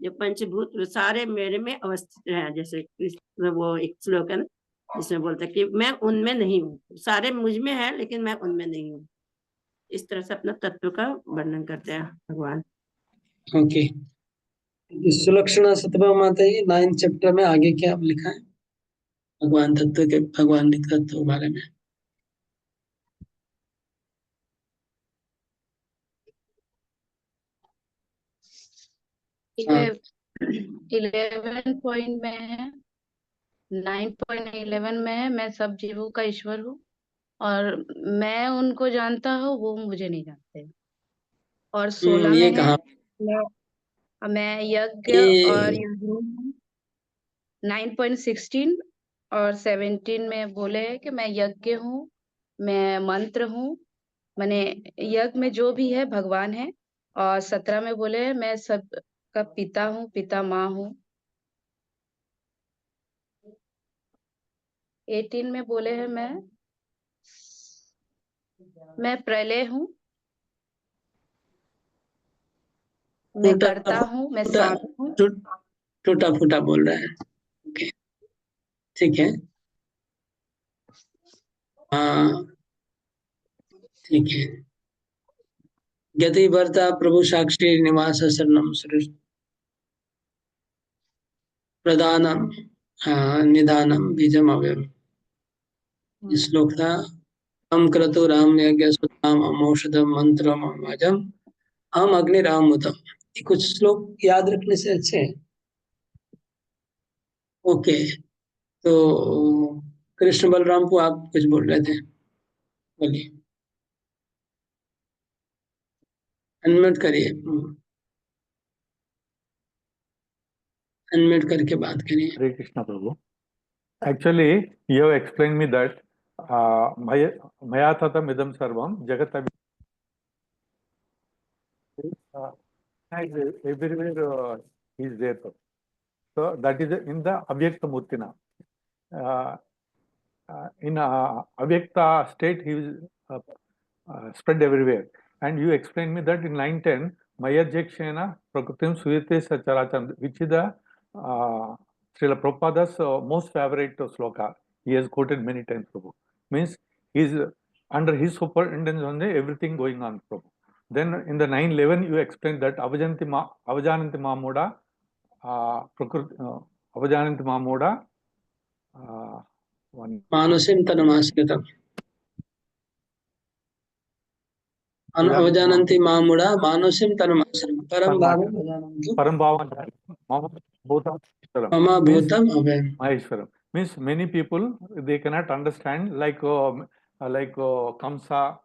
जो पंचभूत वो सारे मेरे में अवस्थित हैं। जैसे कृष्ण वो एक श्लोक है ना जिसमें बोलता है कि मैं उनमें नहीं हूँ, सारे मुझ में है लेकिन मैं उनमें नहीं हूँ। इस तरह से अपना तत्व का वर्णन करते हैं भगवान। ओके सुलक्षणा सतभा माता जी 9th चैप्टर में आगे क्या लिखा है भगवान तत्व के, भगवान तत्व के बारे में। हाँ 11 पॉइंट में है, 9.11 में है, मैं सब जीवों का ईश्वर हूँ और मैं उनको जानता हूँ, वो मुझे नहीं जानते। और 16 में ये है, कहाँ मैं यज्ञ और ये यज्ञ हूँ। 9.16 और 17 में बोले है कि मैं यज्ञ हूँ, मैं मंत्र हूँ, मैंने यज्ञ में जो भी है भगवान है। और 17 में बोले है मैं सब का पिता हूँ, पिता माँ हूँ। 18 में बोले हैं मैं प्रलय हूँ, मैं टूटा करता हूँ, मैं फूटा शांत हूँ। टूटा फूटा बोल रहा है। ओके ठीक है हाँ ठीक है। गति वर्ता प्रभु साक्षी निवास शरणम सृष्टि प्रदानम निदानम बीजम अव्ययम। श्लोक था हम क्रतु राम यज्ञ सुताम अमौषधम मंत्रम अमजम हम अग्नि रामुतम। ये कुछ श्लोक याद रखने से अच्छे हैं। ओके तो कृष्ण बलराम को आप कुछ बोल रहे थे, बोलिए, अनम्यूट करिए, अनम्यूट करके बात करिए। Hare Krishna Prabhu. Actually, you have explained me that Maya Tatam Idam Sarvam Jagat everywhere is there. So that is in the Avyakta Murtina. In Avyakta state, he is spread everywhere. And you explained me that in 9:10, Maya Jakshena Prakritim Suyate Sacharacham, which is the Srila Prabhupada's most favorite sloka. He has quoted many times, Prabhu. Means he's under his superintendence only everything going on, Prabhu. Then in the 9:11, you explained that Avajananti Mamoda, Avajananti Mamoda, मानुषिम तनुमाश्रितम अवजानन्ति मामुड़ा मानुषिम तनुमाश्रितम परम भावम अजानन्तु मम भूतम अभयम। Maheshwaram means many people they cannot understand like Kamsa,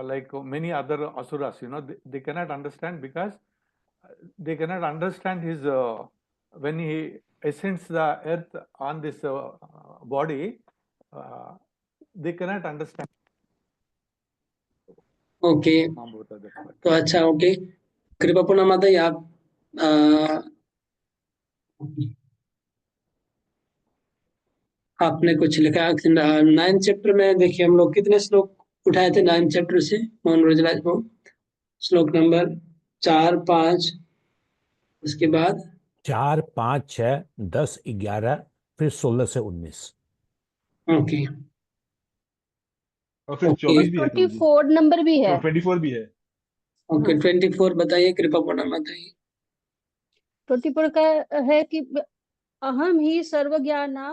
like many other asuras, they cannot understand because they cannot understand his when he ascends the earth on this body, they cannot understand. Okay तो अच्छा okay कृपा पूर्ण माता जी आप आपने कुछ लिखा 9th chapter में देखिए हम लोग कितने श्लोक उठाए थे 9th चैप्टर से मोहन ब्रजराज को। श्लोक नंबर 4, 5 उसके बाद 4, 5, 6, 10, 11 फिर 16 से 19। ओके और फिर ओके 24 भी है प्रभु जी, 24 नंबर भी है। 24 भी है। ओके, 24 बताइए, कृपा पूर्ण बताइए। 24 का है कि अहम ही सर्वज्ञाना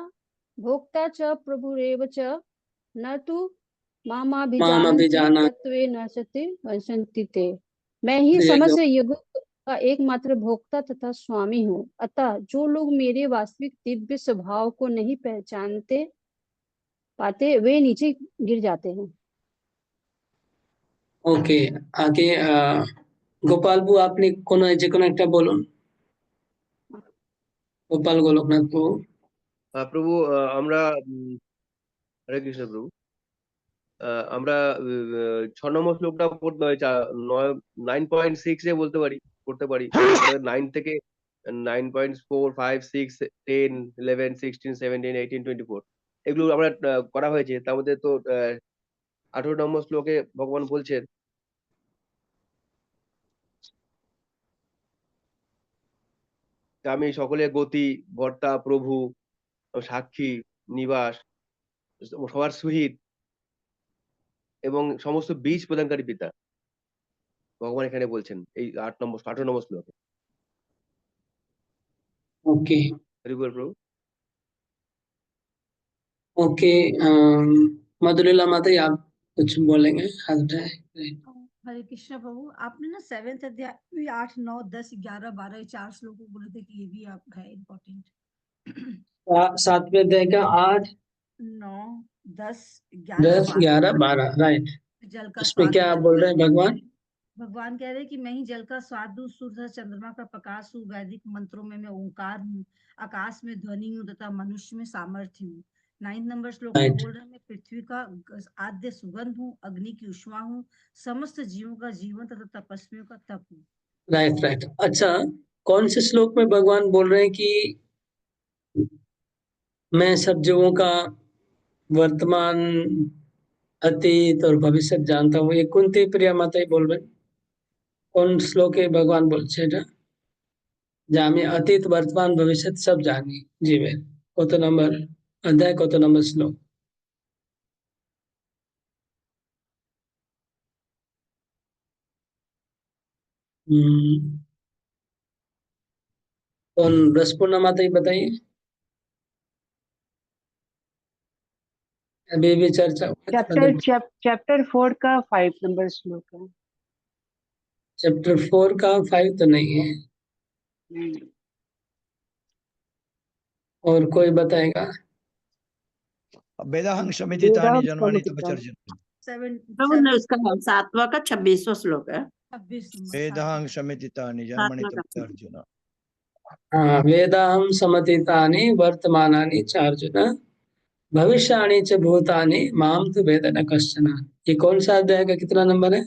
भोक्ता च प्रभुरेव च न तु माम अभी मामाभिजानन्ति जाना। तत्त्वेन सति वसन्ति ते। मैं ही समस्त युगों का एकमात्र भोक्ता तथा स्वामी हूँ, अतः जो लोग मेरे वास्तविक दिव्य स्वभाव को नहीं पहचानते पाते वे नीचे गिर जाते हैं। ওকে, আগে গোপাল বু আপনি যে কোনো একটা বলুন। গোপাল গোলকনাথ প্রভু। প্রভু আমরা হরে কৃষ্ণ প্রভু, আমরা 6 নম্বর শ্লোকটা পড়তে হয় 9.6 এ পড়তে পারি। 9 থেকে 9.4, 5, 6, 10, 11, 16, 17, 18, 24 এগুলো আমরা করা হয়েছে। তার মধ্যে তো 18 নম্বর শ্লোকে ভগবান বলছেন আমি সকলের গতি, ভর্তা, প্রভু, সাক্ষী, নিবাস, সবার সহিত এবং সমস্ত বীজ প্রদানকারী পিতা, ভগবান এখানে বলছেন এই 18 নম্বর শ্লোকে। ओके হরি বল প্রভু। ओके, मधुलीला माता जी, आप कुछ बोलेंगे? हाथ उठाए। हरे कृष्णा प्रभु, आपने ना 7वें अध्याय 8, 9, 10, 11, 12 4 श्लोक बोले थे कि ये भी आप है इम्पोर्टेंट। 7वें अध्याय का 8, 9, 10, 10, 11, 11, 12, राइट। जल का इसमें स्वाद क्या बोल रहे हैं भगवान? भगवान कह रहे हैं कि मैं ही जल का स्वाद हूँ, सूर्य चंद्रमा का प्रकाश हूँ, वैदिक मंत्रों में मैं ओंकार हूँ, आकाश में ध्वनि हूँ तथा मनुष्य में सामर्थ्य हूँ। 9 नंबर श्लोक में बोल रहे हैं मैं पृथ्वी का आद्य सुगंध हूँ, अग्नि की उष्मा हूँ, समस्त जीवों का जीवन तथा तपस्वियों का तप हूँ। Right right. अच्छा, कौन से श्लोक में भगवान बोल रहे हैं कि मैं सब जीवों का वर्तमान, अतीत और भविष्य जानता हूँ? ये कुंती प्रिया माता ही बोल रहे हैं। कौन श्लोक है भगवान बोलছে এটা? যে আমি অতীত বর্তমান ভবিষ্যৎ সব জানি জীবের। কত নম্বর অধ্যায়, কত নম্বর শ্লোক? कौन? रसपूर्णा माता ही बताइए। अभी भी चर्चा चैप्टर 4 का 5 नंबर श्लोक है। चैप्टर 4 का 5 तो नहीं है, और कोई बताएगा? वेदाहं समिति तानि जन्मानि तपचर्यन्। प्रभु ने उसका 7वां का 26वां श्लोक है। वेदाहं समिति तानि जन्मानि तपचर्यन्। हाँ, वेदाहं समतीतानि वर्तमानानि च अर्जुन भविष्याणि च भूतानि माम तु वेद न कश्चन। ये कौन सा अध्याय का कितना नंबर है?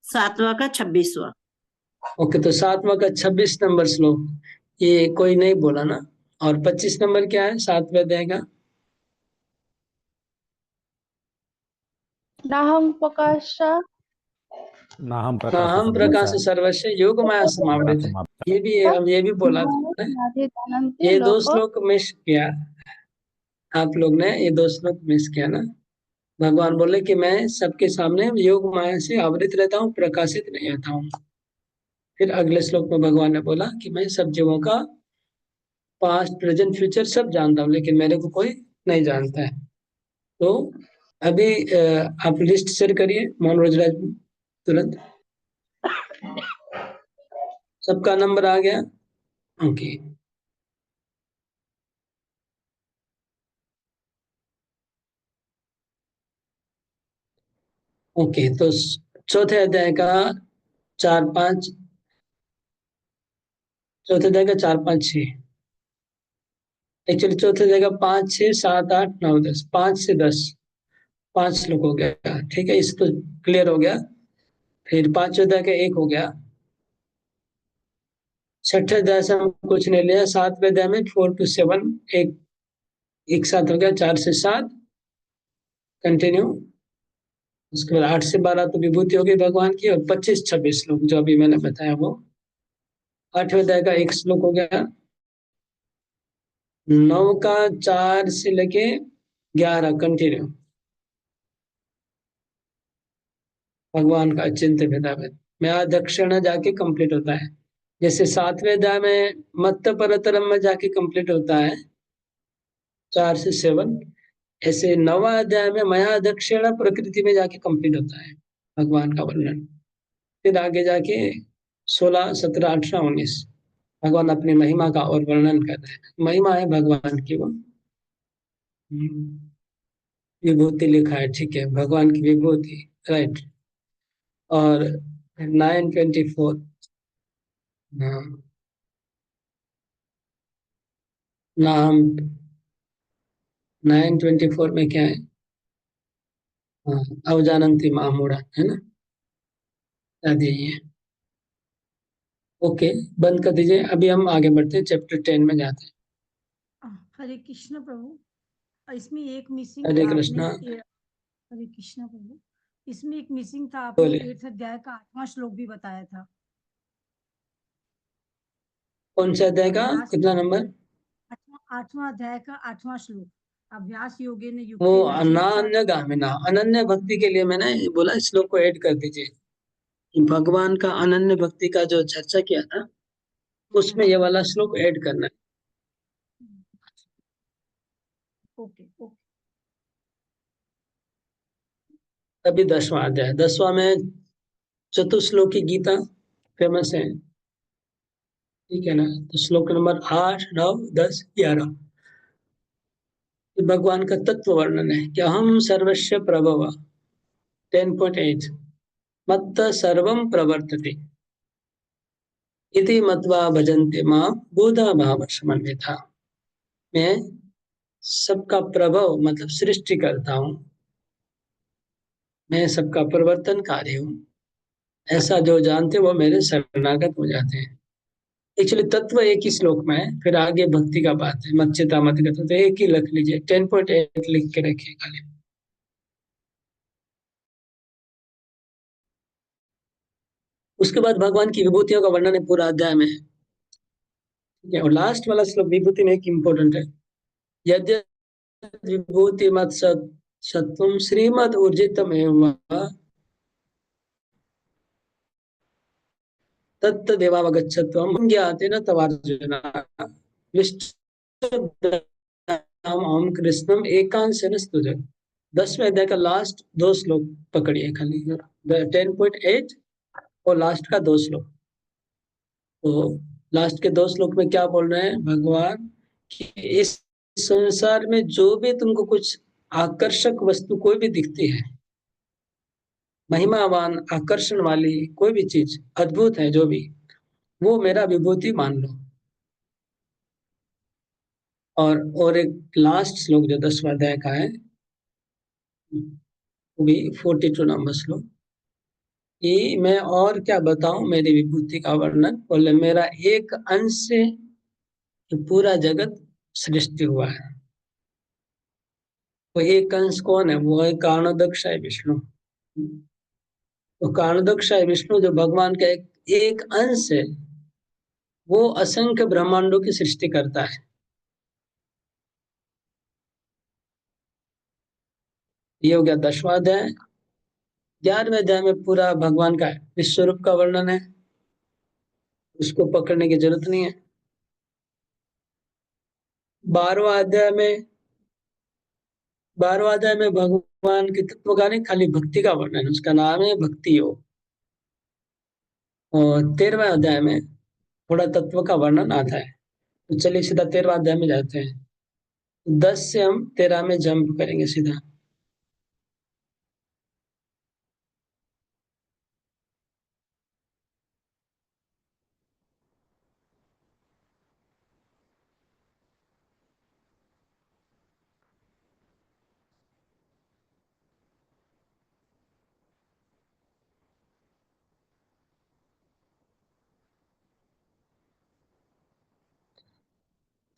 7वां का 26वां। ओके, तो 7वां का 26 नंबर श्लोक ये कोई नहीं बोला ना। और 25 नंबर क्या है 7वें अध्याय का? नाहं प्रकाश सर्वस्य योग माया समावृत। ये भी हम ये भी बोला था, ये 2 श्लोक मिस किया आप लोग ने, ये 2 श्लोक मिस किया ना। भगवान बोले कि मैं सबके सामने योग माया से आवृत रहता हूँ, प्रकाशित नहीं रहता हूँ। फिर अगले श्लोक में भगवान ने बोला कि मैं सब जीवों का पास्ट, प्रेजेंट, फ्यूचर सब जानता हूँ, लेकिन मेरे को कोई नहीं जानता है। तो अभी आप लिस्ट शेयर करिए मनोज राज तुरंत। सबका नंबर आ गया? ओके ओके, तो चौथे अध्याय का 4, 5, चौथे अध्याय का 4, 5, 6, एक्चुअली चौथे अध्याय का 5, 6, 7, 8, 9, 10, 5 से 10, 5 श्लोक हो गया। ठीक है, इस तो क्लियर हो गया। फिर 5वें अध्याय का 1 हो गया। 6ठे अध्याय से हम कुछ नहीं लिया। 7वें अध्याय में 4 to 7 एक साथ हो गया। 4 से 7 कंटिन्यू। उसके बाद 8 से 12 तो विभूति हो गई भगवान की, और 25, 26 श्लोक जो अभी मैंने बताया वो। 8वें अध्याय का 1 श्लोक हो गया। 9 का 4 से लेके 11 कंटिन्यू भगवान का अचिंत्य भेदाभेद। मैं दक्षिणा जाके कंप्लीट होता है। जैसे 7वें अध्याय में मत्त परतरम में जाके कंप्लीट होता है 4 से 7, ऐसे 9वां अध्याय में मया दक्षिणा प्रकृति में जाके कंप्लीट होता है भगवान का वर्णन। फिर आगे जाके 16, 17, 18, 19 भगवान अपनी महिमा का और वर्णन कर रहे हैं। महिमा है भगवान की वो विभूति लिखा है, ठीक है, भगवान की विभूति, राइट। और 9:24 नाम 9:24 में क्या है? अवजानंती मामूढ़ा, है ना, आदि ये। ओके, बंद कर दीजिए। अभी हम आगे बढ़ते हैं, चैप्टर 10 में जाते हैं। हरे कृष्ण प्रभु, इसमें एक मिसिंग हरे था कृष्णा। हरे कृष्ण प्रभु, इसमें एक मिसिंग था, आपने बोलिए। 8th अध्याय का 8वां श्लोक भी बताया था। कौन सा अध्याय का अभ्यास कितना नंबर? 8वां अध्याय का 8वां श्लोक, अभ्यास योगेन वो युक्तेन जीविका। अनन्य गामिना, अनन्य भक्ति के लिए मैंने बोला इस श्लोक को ऐड कर दीजिए। भगवान का अनन्य भक्ति का जो चर्चा किया था उसमें ये वाला श्लोक ऐड करना है। Okay okay. अभी 10वां अध्याय, 10वां में चतुश्लोकी गीता फेमस है, ठीक है ना। तो श्लोक नंबर 8, 9, 10, 11 भगवान का तत्व वर्णन है कि हम सर्वस्व प्रभव। 10.8 मत्त सर्वम प्रवर्तते इति मत्वा भजन्ते मां बुधा भाव समन्विता। मैं सबका प्रभव मतलब सृष्टि करता हूँ, मैं सबका प्रवर्तनकारी हूँ, ऐसा जो जानते वो मेरे शरणागत हो जाते हैं। एक्चुअली तत्व एक ही श्लोक में है, फिर आगे भक्ति का बात है, मच्चिता मत करते, तो एक ही लिख लीजिए, 10.8 लिख के रखिए खाली। उसके बाद भगवान की विभूतियों का वर्णन है पूरा अध्याय में, ठीक है। और लास्ट वाला श्लोक विभूति में एक इम्पोर्टेंट है, यद्य विभूति मत सत्वम श्रीमद ऊर्जितम एवं तत्तदेवावगच्छत्वं ज्ञातेन तवार्जुन ओम कृष्णम एकांशेन स्तुते। 10वें अध्याय का लास्ट 2 श्लोक पकड़िए खाली, 10.8 और लास्ट का 2 श्लोक। तो लास्ट के 2 श्लोक में क्या बोल रहे हैं भगवान कि इस संसार में जो भी तुमको कुछ आकर्षक वस्तु कोई भी दिखती है, महिमावान आकर्षण वाली कोई भी चीज अद्भुत है जो भी, वो मेरा विभूति मान लो। और एक लास्ट श्लोक जो 10वां अध्याय का है, वो भी 42 नंबर श्लोक, कि मैं और क्या बताऊं मेरी विभूति का वर्णन, बोले मेरा एक अंश से पूरा जगत सृष्टि हुआ है। वो एक अंश कौन है? वो है कारणोदक्षाय विष्णु। तो कारणोदक्षाय विष्णु जो भगवान का एक अंश है, वो असंख्य ब्रह्मांडों की सृष्टि करता है। ये हो गया 10वां अध्याय। 11वें अध्याय में पूरा भगवान का विश्व रूप का वर्णन है, उसको पकड़ने की जरूरत नहीं है। 12वां अध्याय में भगवान के तत्व का नहीं, खाली भक्ति का वर्णन, उसका नाम है भक्ति योग। और 13वें अध्याय में थोड़ा तत्व का वर्णन आता है। तो चलिए सीधा 13वां अध्याय में जाते हैं। 10 से हम 13 में जंप करेंगे सीधा।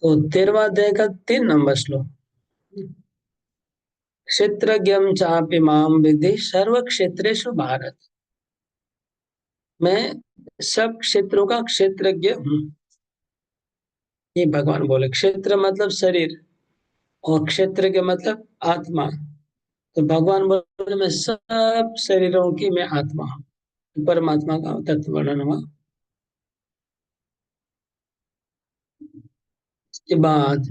तो 13वां अध्याय का 3 नंबर श्लोक, क्षेत्रज्ञम चापि माम विद्धि सर्व क्षेत्रेषु भारत। मैं सब क्षेत्रों का क्षेत्रज्ञ हूँ, ये भगवान बोले। क्षेत्र मतलब शरीर और क्षेत्र के मतलब आत्मा। तो भगवान बोले मैं सब शरीरों की मैं आत्मा हूँ, परमात्मा का तत्व वर्णन हुआ। इसके बाद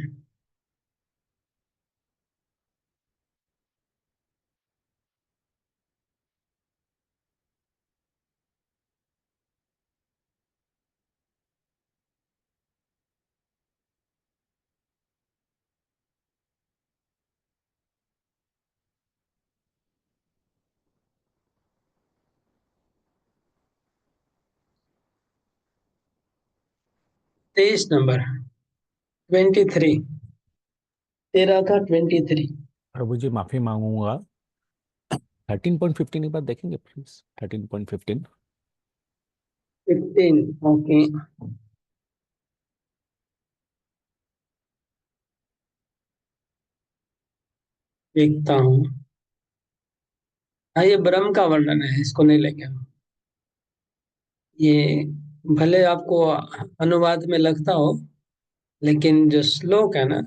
तेईस नंबर 23, 13 का 23। प्रभु जी माफी मांगूंगा, 13.15 एक बार देखेंगे प्लीज, 13.15। 15 ओके। देखता हूँ। हाँ, ये ब्रह्म का वर्णन है, इसको नहीं लेंगे हम। ये भले आपको अनुवाद में लगता हो, लेकिन जो श्लोक है ना,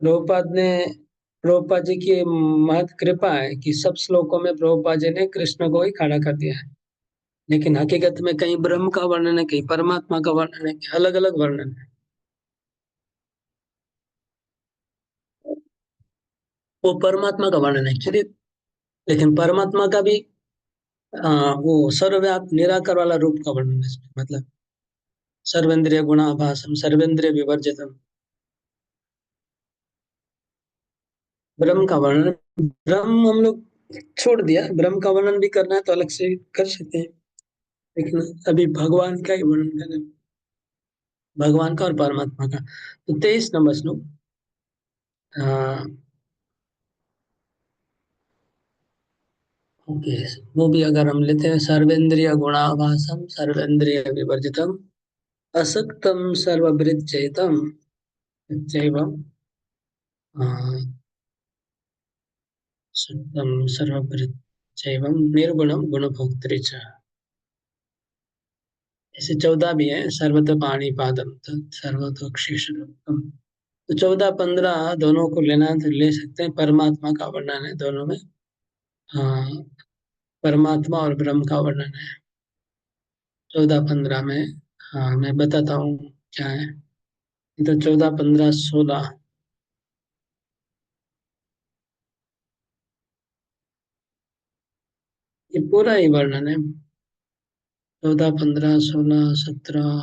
प्रभुपाद जी की महत कृपा है कि सब श्लोकों में प्रभुपाद जी ने कृष्ण को ही खड़ा कर दिया है। लेकिन हकीकत में कहीं ब्रह्म का वर्णन है, कहीं परमात्मा का वर्णन है, अलग अलग वर्णन है। वो परमात्मा का वर्णन है एक्चुअली, लेकिन परमात्मा का भी वो सर्वव्यापक निराकार वाला रूप का वर्णन है इसमें। मतलब सर्वेंद्रिय गुणाभासम सर्वेंद्रिय विवर्जितम, ब्रह्म का वर्णन। ब्रह्म हम लोग छोड़ दिया, ब्रह्म का वर्णन भी करना है तो अलग से कर सकते हैं, लेकिन अभी भगवान का ही वर्णन कर रहे हैं, भगवान का और परमात्मा का। तो 23 नंबर श्लोक, ओके, वो भी अगर हम लेते हैं, सर्वेंद्रिय गुणाभासम सर्वेंद्रिय विवर्जितम असक्तम सर्वभृत चैतम चैवम सत्तम सर्वभृत चैवम निर्गुणम गुणभोक्तृ च। ऐसे 14 भी है, सर्वत पाणी पादम सर्वतोक्षिशम। तो 14-15 दोनों को लेना है तो ले सकते हैं। परमात्मा का वर्णन है दोनों में। हाँ, परमात्मा और ब्रह्म का वर्णन है 14-15 में। हाँ, मैं बताता हूँ क्या है। तो 14-15-16 ये पूरा ही वर्णन है। 14-15-16-17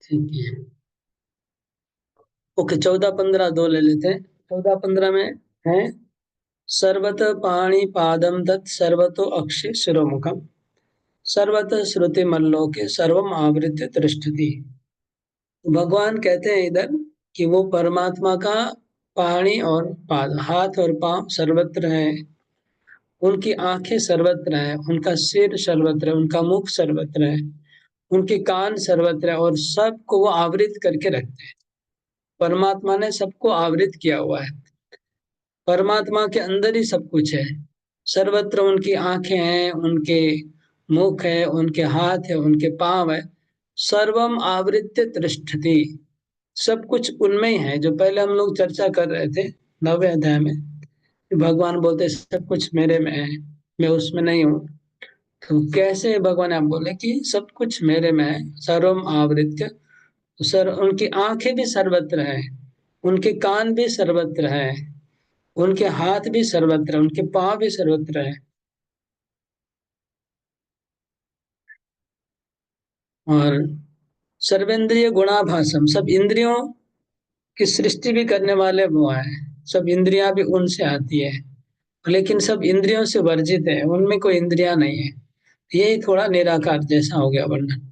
ठीक है। ओके, 14-15 दो ले लेते हैं। 14-15 में है सर्वत पाणी पादम तत् सर्वतो अक्षय शिरोमुखम सर्वत श्रुति मल्लोके सर्वम आवृत्य तिष्ठति। भगवान कहते हैं इधर कि वो परमात्मा का पाणी और पाद, हाथ और पांव सर्वत्र है, उनकी आंखें सर्वत्र है, उनका सिर सर्वत्र है, उनका मुख सर्वत्र है, उनके कान सर्वत्र है, और सबको वो आवृत करके रखते हैं। परमात्मा ने सबको आवृत किया हुआ है, परमात्मा के अंदर ही सब कुछ है। सर्वत्र उनकी आंखें हैं, उनके मुख है, उनके हाथ है, उनके पांव है। सर्वम आवृत्य तिष्ठति, सब कुछ उनमें ही है। जो पहले हम लोग चर्चा कर रहे थे 9वें अध्याय में, भगवान बोलते सब कुछ मेरे में है, मैं उसमें नहीं हूँ। तो कैसे भगवान आप बोले कि सब कुछ मेरे में है, सर्वम आवृत्य। सर उनकी आंखें भी सर्वत्र है, उनके कान भी सर्वत्र है, उनके हाथ भी सर्वत्र, उनके पांव भी सर्वत्र है, और सर्वेंद्रिय गुणाभासम, सब इंद्रियों की सृष्टि भी करने वाले वो है। सब इंद्रियां भी उनसे आती है, लेकिन सब इंद्रियों से वर्जित है, उनमें कोई इंद्रियां नहीं है। यही थोड़ा निराकार जैसा हो गया वर्णन।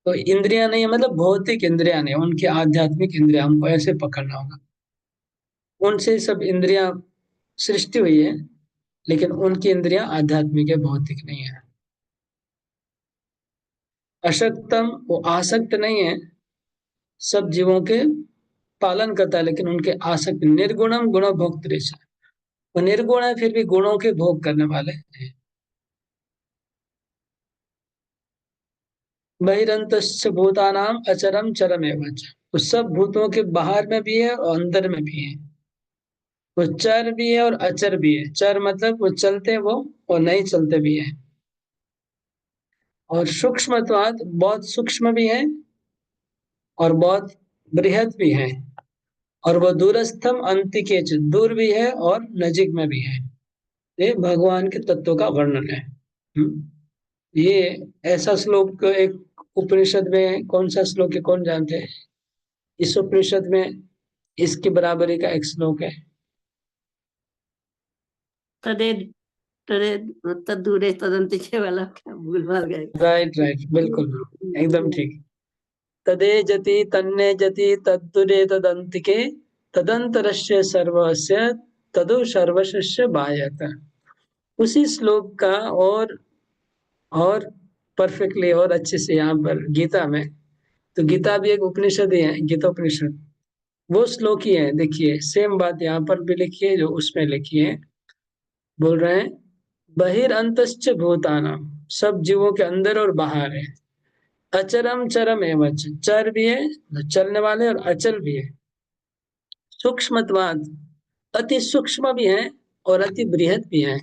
तो इंद्रियां नहीं है मतलब भौतिक इंद्रियां नहीं, उनकी आध्यात्मिक इंद्रियां, हमको ऐसे पकड़ना होगा। उनसे सब इंद्रियां सृष्टि हुई है, लेकिन उनकी इंद्रियां आध्यात्मिक है, भौतिक नहीं है। अशक्तम, वो आसक्त नहीं है, सब जीवों के पालन करता है, लेकिन उनके आसक्त। निर्गुणम गुण भोक्त, वो निर्गुण है फिर भी गुणों के भोग करने वाले हैं। बहिरंतश्च भूतानाम अचरम चरम एवं च, वो सब भूतों के बाहर में भी है और अंदर में भी है। वो चर भी है और अचर भी है। चर मतलब वो चलते हैं वो, और नहीं चलते भी है। और सूक्ष्मत्वात् बहुत सूक्ष्म भी है और बहुत बृहद भी है। और वो दूरस्थम अंतिके च, दूर भी है और नजीक में भी है। ये भगवान के तत्व का वर्णन है। ये ऐसा श्लोक एक उपनिषद में, कौन सा श्लोक है कौन जानते हैं? इस उपनिषद में इसकी बराबरी का एक श्लोक है। तदे तदे तदूरे तदंतिके वाला क्या भूल भाल गए। राइट राइट, बिल्कुल एकदम ठीक। तदे जति तन्ने जति तद्दुरे तदंतिके तदंतरस्य सर्वस्य तदु सर्वस्य बायत। उसी श्लोक का और परफेक्टली और अच्छे से यहाँ पर गीता में, तो गीता भी एक उपनिषद ही है, गीतोपनिषद, वो श्लोक ही है। देखिए सेम बात यहाँ पर भी लिखी है जो उसमें लिखी है। बोल रहे हैं बहिरंतश्च भूतानाम, सब जीवों के अंदर और बाहर है। अचरम चरम एवं च, चर भी है चलने वाले और अचल भी है। सूक्ष्मत्वात्, अति सूक्ष्म भी है और अति बृहद भी है।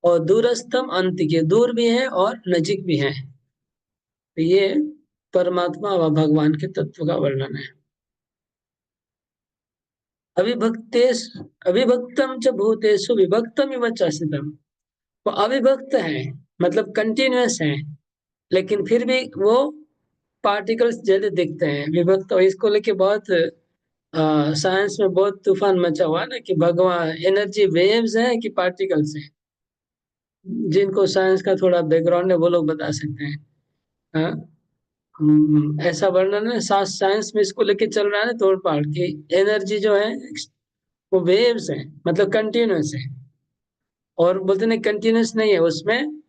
और दूरस्थम अंतिके, दूर भी है और नजीक भी है। तो ये परमात्मा व भगवान के तत्व का वर्णन है। अविभक्तेश अविभक्तम च भूतेषु विभक्तम इव च स्थितम। वो अविभक्त है मतलब कंटिन्यूअस है, लेकिन फिर भी वो पार्टिकल्स जैसे दिखते हैं। विभक्त, और इसको लेके बहुत साइंस में बहुत तूफान मचा हुआ ना कि भगवान एनर्जी वेव्स है कि पार्टिकल्स है। जिनको साइंस का थोड़ा बैकग्राउंड है वो लोग बता सकते हैं। हाँ, ऐसा वर्णन है साइंस में, इसको लेके चल रहा है तोड़ पाड़ की एनर्जी जो है वो वेव्स है, मतलब कंटिन्यूअस है। और बोलते नहीं कंटिन्यूअस नहीं है, उसमें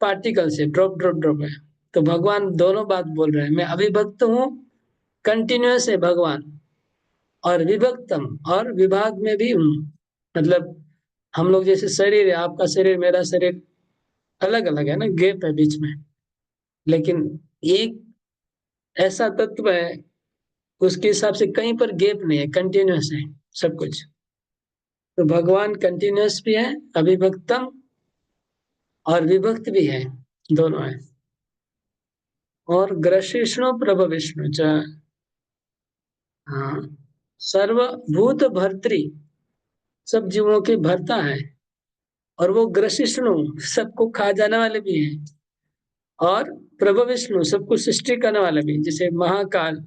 पार्टिकल्स है, ड्रॉप ड्रॉप ड्रॉप है। तो भगवान दोनों बात बोल रहे हैं, मैं अविभक्त हूँ, कंटिन्यूअस है भगवान, और विभक्तम, और विभाग में भी हूँ। मतलब हम लोग जैसे शरीर है, आपका शरीर मेरा शरीर अलग अलग है ना, गैप है बीच में, लेकिन एक ऐसा तत्व है उसके हिसाब से कहीं पर गैप नहीं है, कंटिन्यूअस है सब कुछ। तो भगवान कंटिन्यूअस भी है, अविभक्तम, और विभक्त भी है, दोनों है। और ग्रसिष्णु प्रभ विष्णु च, हाँ, सर्वभूत भर्तृ, सब जीवों के भरता है। और वो ग्रसिष्णु, सबको खा जाने वाले भी हैं। और प्रभ विष्णु, सबको सृष्टि करने वाले भी, जैसे महाकाल,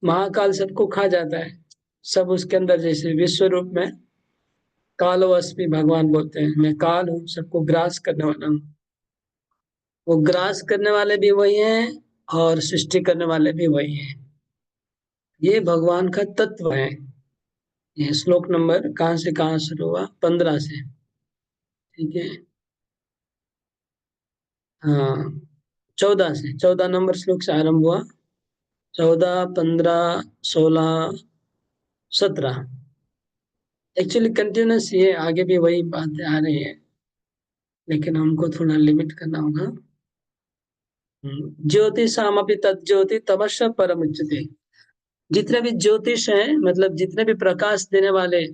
महाकाल सबको खा जाता है, सब उसके अंदर, जैसे विश्व रूप में कालो अस्मि भगवान बोलते हैं, मैं काल हूँ, सबको ग्रास करने वाला हूँ। वो ग्रास करने वाले भी वही हैं और सृष्टि करने वाले भी वही हैं। ये भगवान का तत्व है। ये श्लोक नंबर कहाँ से कहाँ शुरू हुआ? 15 से, ठीक है। हाँ, 14 से, 14 नंबर श्लोक से आरंभ हुआ। 14, 15, 16, 17, एक्चुअली कंटिन्यूस ये आगे भी वही बातें आ रही है, लेकिन हमको थोड़ा लिमिट करना होगा। ज्योतिषामपि तज्ज्योति तमस्य परमुच्यते। जितने भी ज्योतिष हैं, मतलब जितने भी प्रकाश देने वाले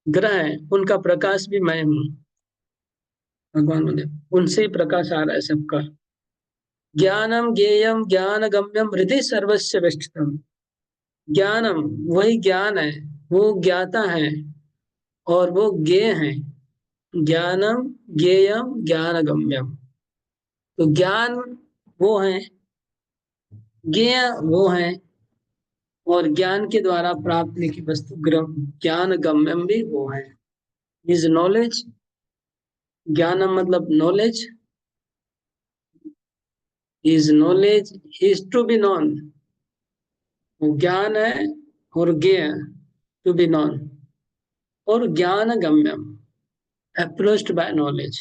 ग्रह हैं, उनका प्रकाश भी मैं हूँ। भगवान बोले उनसे ही प्रकाश आ रहा है सबका। ज्ञानम ज्ञेयम ज्ञान गम्यम हृदय सर्वस्य विष्ठितम। ज्ञानम, वही ज्ञान है, वो ज्ञाता है और वो ज्ञेय है। ज्ञानम ज्ञेयम ज्ञान गम्यम, तो ज्ञान वो है, ज्ञेय वो है, और ज्ञान के द्वारा प्राप्त की वस्तु ज्ञान गम्यम भी वो है। इज नॉलेज, ज्ञानम मतलब knowledge, is knowledge is to be known. ज्ञान है और ज्ञेय, टू बी नॉन। और ज्ञान गम्यम, approached by knowledge.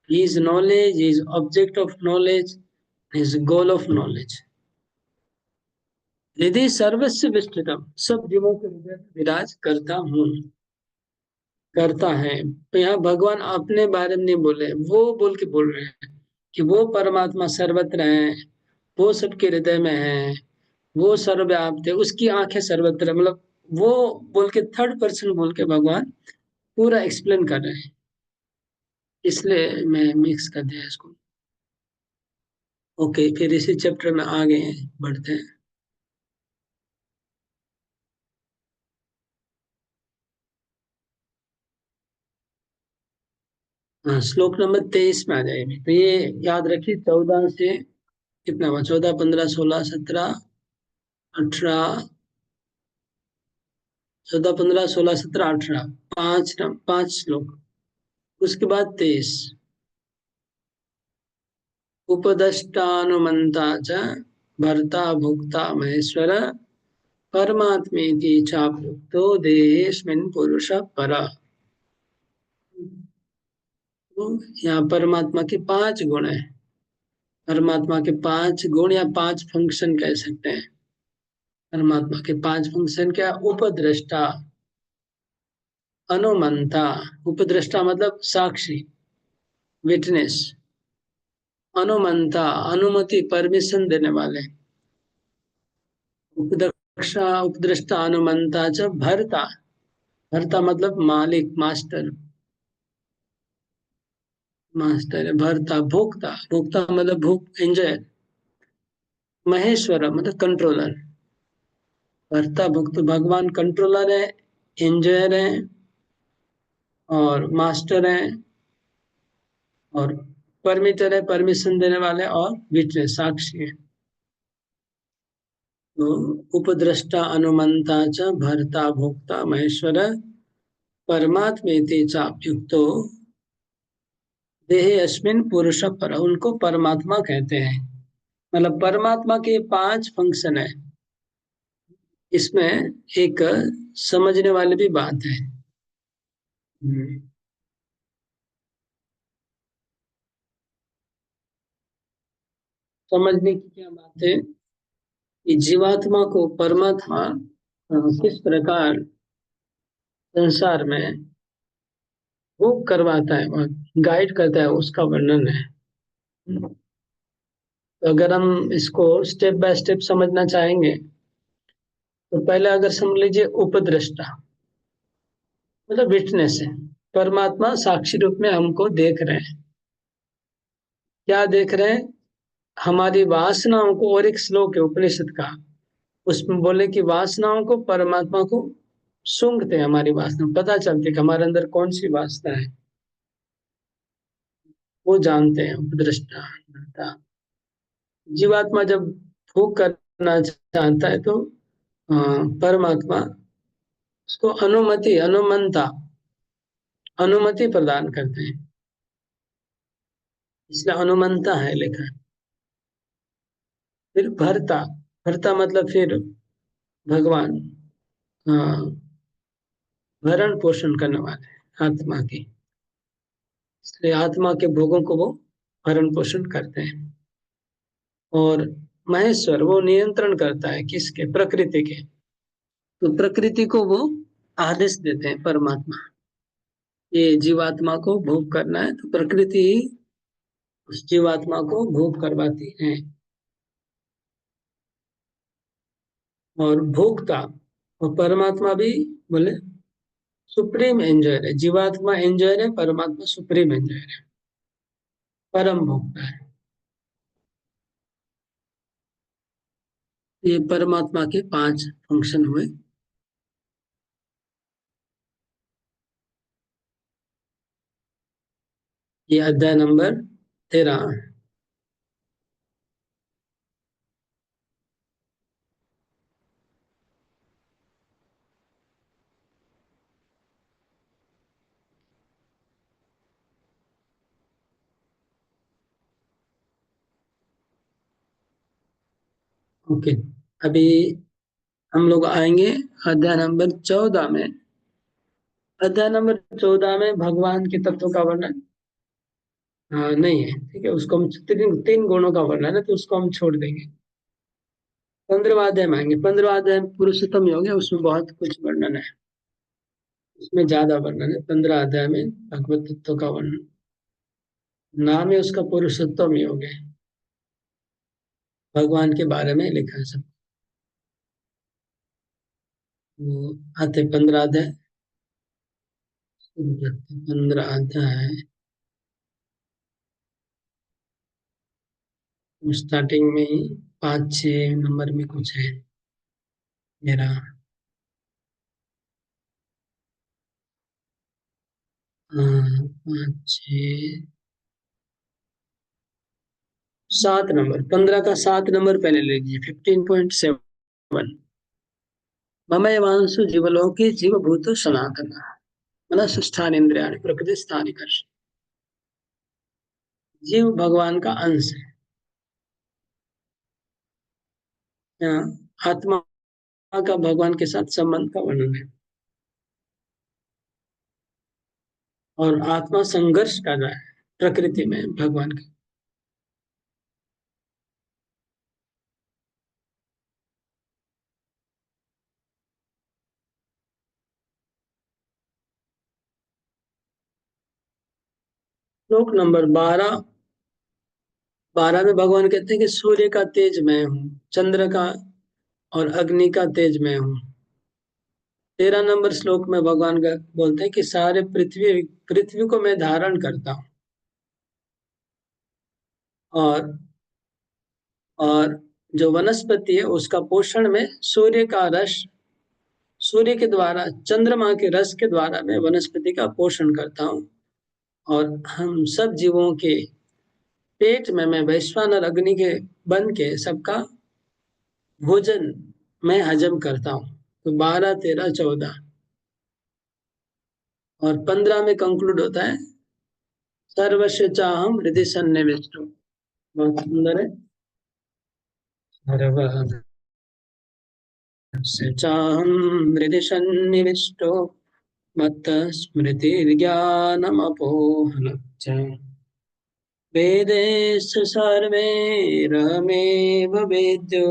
Is knowledge, is object of knowledge, is goal of knowledge. हृदय सर्वस्व विस्तृतम, सब जीवों के हृदय में विराज करता हूँ, करता है। तो यहाँ भगवान अपने बारे में नहीं बोले, वो बोल के बोल रहे हैं कि वो परमात्मा सर्वत्र है, वो सबके हृदय में है, वो सर्वव्याप्त है, उसकी आंखें सर्वत्र, मतलब वो बोल के थर्ड पर्सन बोल के भगवान पूरा एक्सप्लेन कर रहे हैं, इसलिए मैं मिक्स कर दिया इसको। ओके, फिर इसी चैप्टर में आगे बढ़ते हैं। हाँ, श्लोक नंबर 23 में आ जाएंगे। तो ये याद रखिए, 14 से कितना हुआ, 14, 15, 16, 17, 18, 14, 15, 16, 17, 18, पांच श्लोक। उसके बाद 23, उपदष्टानुमंता च भर्ता भोक्ता महेश्वर परमात्मेति चाप्युक्तो देहेस्मिन् पुरुष पर। तो यहाँ परमात्मा के 5 गुण है। परमात्मा के 5 गुण या 5 फंक्शन कह सकते हैं। परमात्मा के 5 फंक्शन क्या, उपद्रष्टा, अनुमंता। उपद्रष्टा मतलब साक्षी, विटनेस। अनुमंता, अनुमति, परमिशन देने वाले। उपद्रष्टा अनुमंता च भर्ता। भर्ता मतलब मालिक, मास्टर। मास्टर है भर्ता। भोक्ता, भोक्ता मतलब भोग, एंजॉय। महेश्वर मतलब कंट्रोलर। भर्ता भोक्ता, भगवान कंट्रोलर है, एंजॉयर है और मास्टर है और परमिटर है, परमिशन देने वाले, और विटनेस, साक्षी है। तो उपद्रष्टा अनुमंता च भर्ता भोक्ता महेश्वर परमात्मेति चाप्युक्तो देहे अस्मिन् पुरुष पर। उनको परमात्मा कहते हैं। मतलब परमात्मा के 5 फंक्शन है। इसमें एक समझने वाली भी बात है। समझने की क्या बात है कि जीवात्मा को परमात्मा किस प्रकार संसार में वो करवाता है और गाइड करता है, उसका वर्णन है। तो अगर हम इसको स्टेप बाय स्टेप समझना चाहेंगे तो पहले अगर समझ लीजिए, उपद्रष्टा मतलब विटनेस है। परमात्मा साक्षी रूप में हमको देख रहे हैं। क्या देख रहे हैं, हमारी वासनाओं को। और एक श्लोक है उपनिषद का, उसमें बोले कि वासनाओं को, परमात्मा को सूंघते हैं। हमारी वासना पता चलती है कि हमारे अंदर कौन सी वासना है, वो जानते हैं उपद्रष्टा। जीवात्मा जब भोग करना चाहता है तो परमात्मा उसको अनुमति, अनुमंता, अनुमति प्रदान करते हैं, इसलिए अनुमंता है लिखा है। फिर भरता, भरता मतलब फिर भगवान भरण पोषण करने वाले आत्मा की, इसलिए आत्मा के भोगों को वो भरण पोषण करते हैं। और महेश्वर वो नियंत्रण करता है किसके, प्रकृति के। तो प्रकृति को वो आदेश देते हैं परमात्मा, ये जीवात्मा को भोग करना है, तो प्रकृति ही उस जीवात्मा को भोग करवाती है। और भोक्ता और परमात्मा भी बोले सुप्रीम एंजॉयर है। जीवात्मा एंजॉयर है, परमात्मा सुप्रीम एंजॉयर है, परम भोक्ता है। ये परमात्मा के 5 फंक्शन हुए। ये अध्याय नंबर 13। ओके, अभी हम लोग आएंगे अध्याय नंबर 14 में। अध्याय नंबर 14 में भगवान के तत्व का वर्णन नहीं है, ठीक है। उसको हम तीन गुणों का वर्णन है, तो उसको हम छोड़ देंगे। 15वां अध्याय में आएंगे। 15वां अध्याय पुरुषोत्तम योग है, उसमें बहुत कुछ वर्णन है, उसमें ज्यादा वर्णन है। 15 अध्याय में भगवत तत्व का वर्णन, नाम है उसका पुरुषोत्तम योग है। भगवान के बारे में लिखा है सब। वो आते 15 अध्याय, 15 अध्याय स्टार्टिंग में ही 5-6 नंबर में कुछ है मेरा। 5, 6, 7 नंबर, 15 का 7 नंबर पहले ले लीजिए, 15.7। मम एवांशु जीवलोके जीवभूत सनातन मनस्स्थान इंद्रियाणि प्रकृति स्थानि कर्ष। जीव भगवान का अंश है। यहाँ आत्मा का भगवान के साथ संबंध का वर्णन है, और आत्मा संघर्ष कर रहा है प्रकृति में भगवान के। श्लोक नंबर 12 में भगवान कहते हैं कि सूर्य का तेज मैं हूँ, चंद्र का और अग्नि का तेज मैं हूँ। 13 नंबर श्लोक में भगवान का बोलते हैं कि सारे पृथ्वी को मैं धारण करता हूँ, और जो वनस्पति है उसका पोषण में सूर्य का रस, सूर्य के द्वारा, चंद्रमा के रस के द्वारा मैं वनस्पति का पोषण करता हूँ। और हम सब जीवों के पेट में मैं वैश्वानर अग्नि के बन के सबका भोजन मैं हजम करता हूँ। तो 12, 13, 14 और 15 में कंक्लूड होता है सर्वस्य चाहम हृदय सन्निविष्टो। बहुत सुंदर है। सर्वस्य चाहम हृदय सन्निविष्टो मत्त स्मृतिर्ज्ञानमपोहनच्च वेदेषु सर्वैरहमेव वेद्यो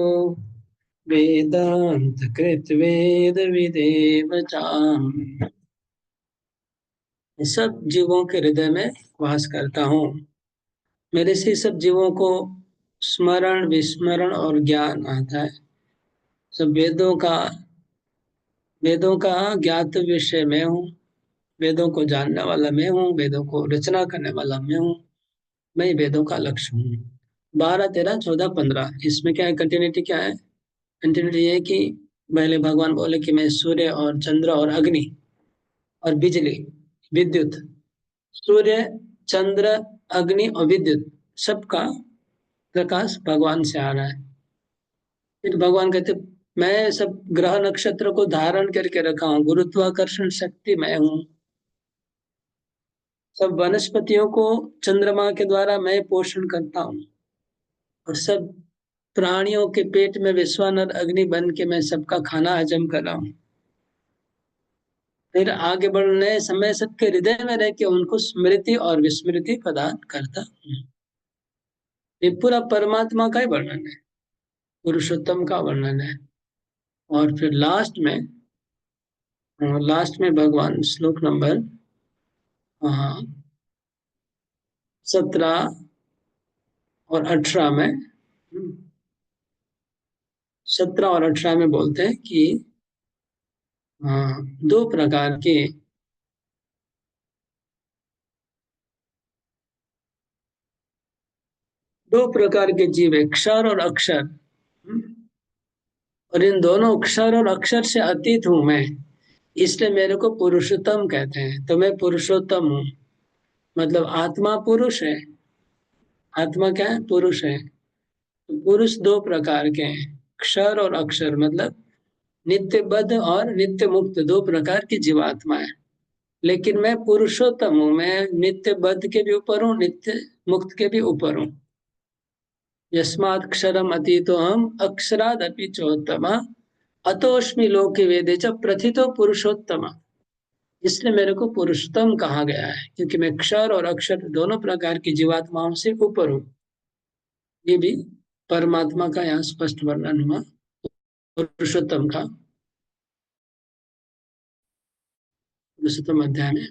वेदान्तकृद्वेदविदेव चाहम्। सब जीवों के हृदय में वास करता हूँ। मेरे से सब जीवों को स्मरण, विस्मरण और ज्ञान आता है। सब वेदों का ज्ञात विषय मैं हूँ, वेदों को जानने वाला मैं हूँ, वेदों को रचना करने वाला मैं हूँ, मैं वेदों का लक्ष्य हूँ। 12, 13, 14, 15 इसमें क्या है, कंटिन्यूटी क्या है? कंटिन्यूटी ये है कि पहले भगवान बोले कि मैं सूर्य और चंद्र और अग्नि और बिजली, विद्युत, सूर्य, चंद्र, अग्नि और विद्युत सबका प्रकाश भगवान से आ रहा है। फिर भगवान कहते मैं सब ग्रह नक्षत्र को धारण करके रखा हूँ, गुरुत्वाकर्षण शक्ति मैं हूँ। सब वनस्पतियों को चंद्रमा के द्वारा मैं पोषण करता हूँ, और सब प्राणियों के पेट में विश्वानर अग्नि बन के मैं सबका खाना हजम कर रहा हूँ। फिर आगे बढ़ने समय सबके हृदय में रह के उनको स्मृति और विस्मृति प्रदान करता हूँ। ये पूरा परमात्मा का ही वर्णन है, पुरुषोत्तम का वर्णन है। और फिर लास्ट में भगवान श्लोक नंबर 17 और 18 में 17 और 18 में बोलते हैं कि दो प्रकार के जीव है, क्षर और अक्षर। और इन दोनों क्षर और अक्षर से अतीत हूं मैं, इसलिए मेरे को पुरुषोत्तम कहते हैं। तो मैं पुरुषोत्तम हूँ, मतलब आत्मा पुरुष है। आत्मा क्या है? पुरुष है। तो पुरुष दो प्रकार के हैं, क्षर और अक्षर, मतलब नित्य बद्ध और नित्य मुक्त, दो प्रकार की जीवात्मा है। लेकिन मैं पुरुषोत्तम हूँ, मैं नित्य बद्ध के भी ऊपर हूँ, नित्य मुक्त के भी ऊपर हूँ। यस्मात् क्षरम अतीतो हम अक्षराद अपि चोत्तमा अतोस्मि लोके वेदे च प्रथितो पुरुषोत्तम। इसलिए मेरे को पुरुषोत्तम कहा गया है, क्योंकि मैं क्षर और अक्षर दोनों प्रकार की जीवात्माओं से ऊपर हूँ। ये भी परमात्मा का यहाँ स्पष्ट वर्णन हुआ पुरुषोत्तम का, पुरुषोत्तम अध्याय में।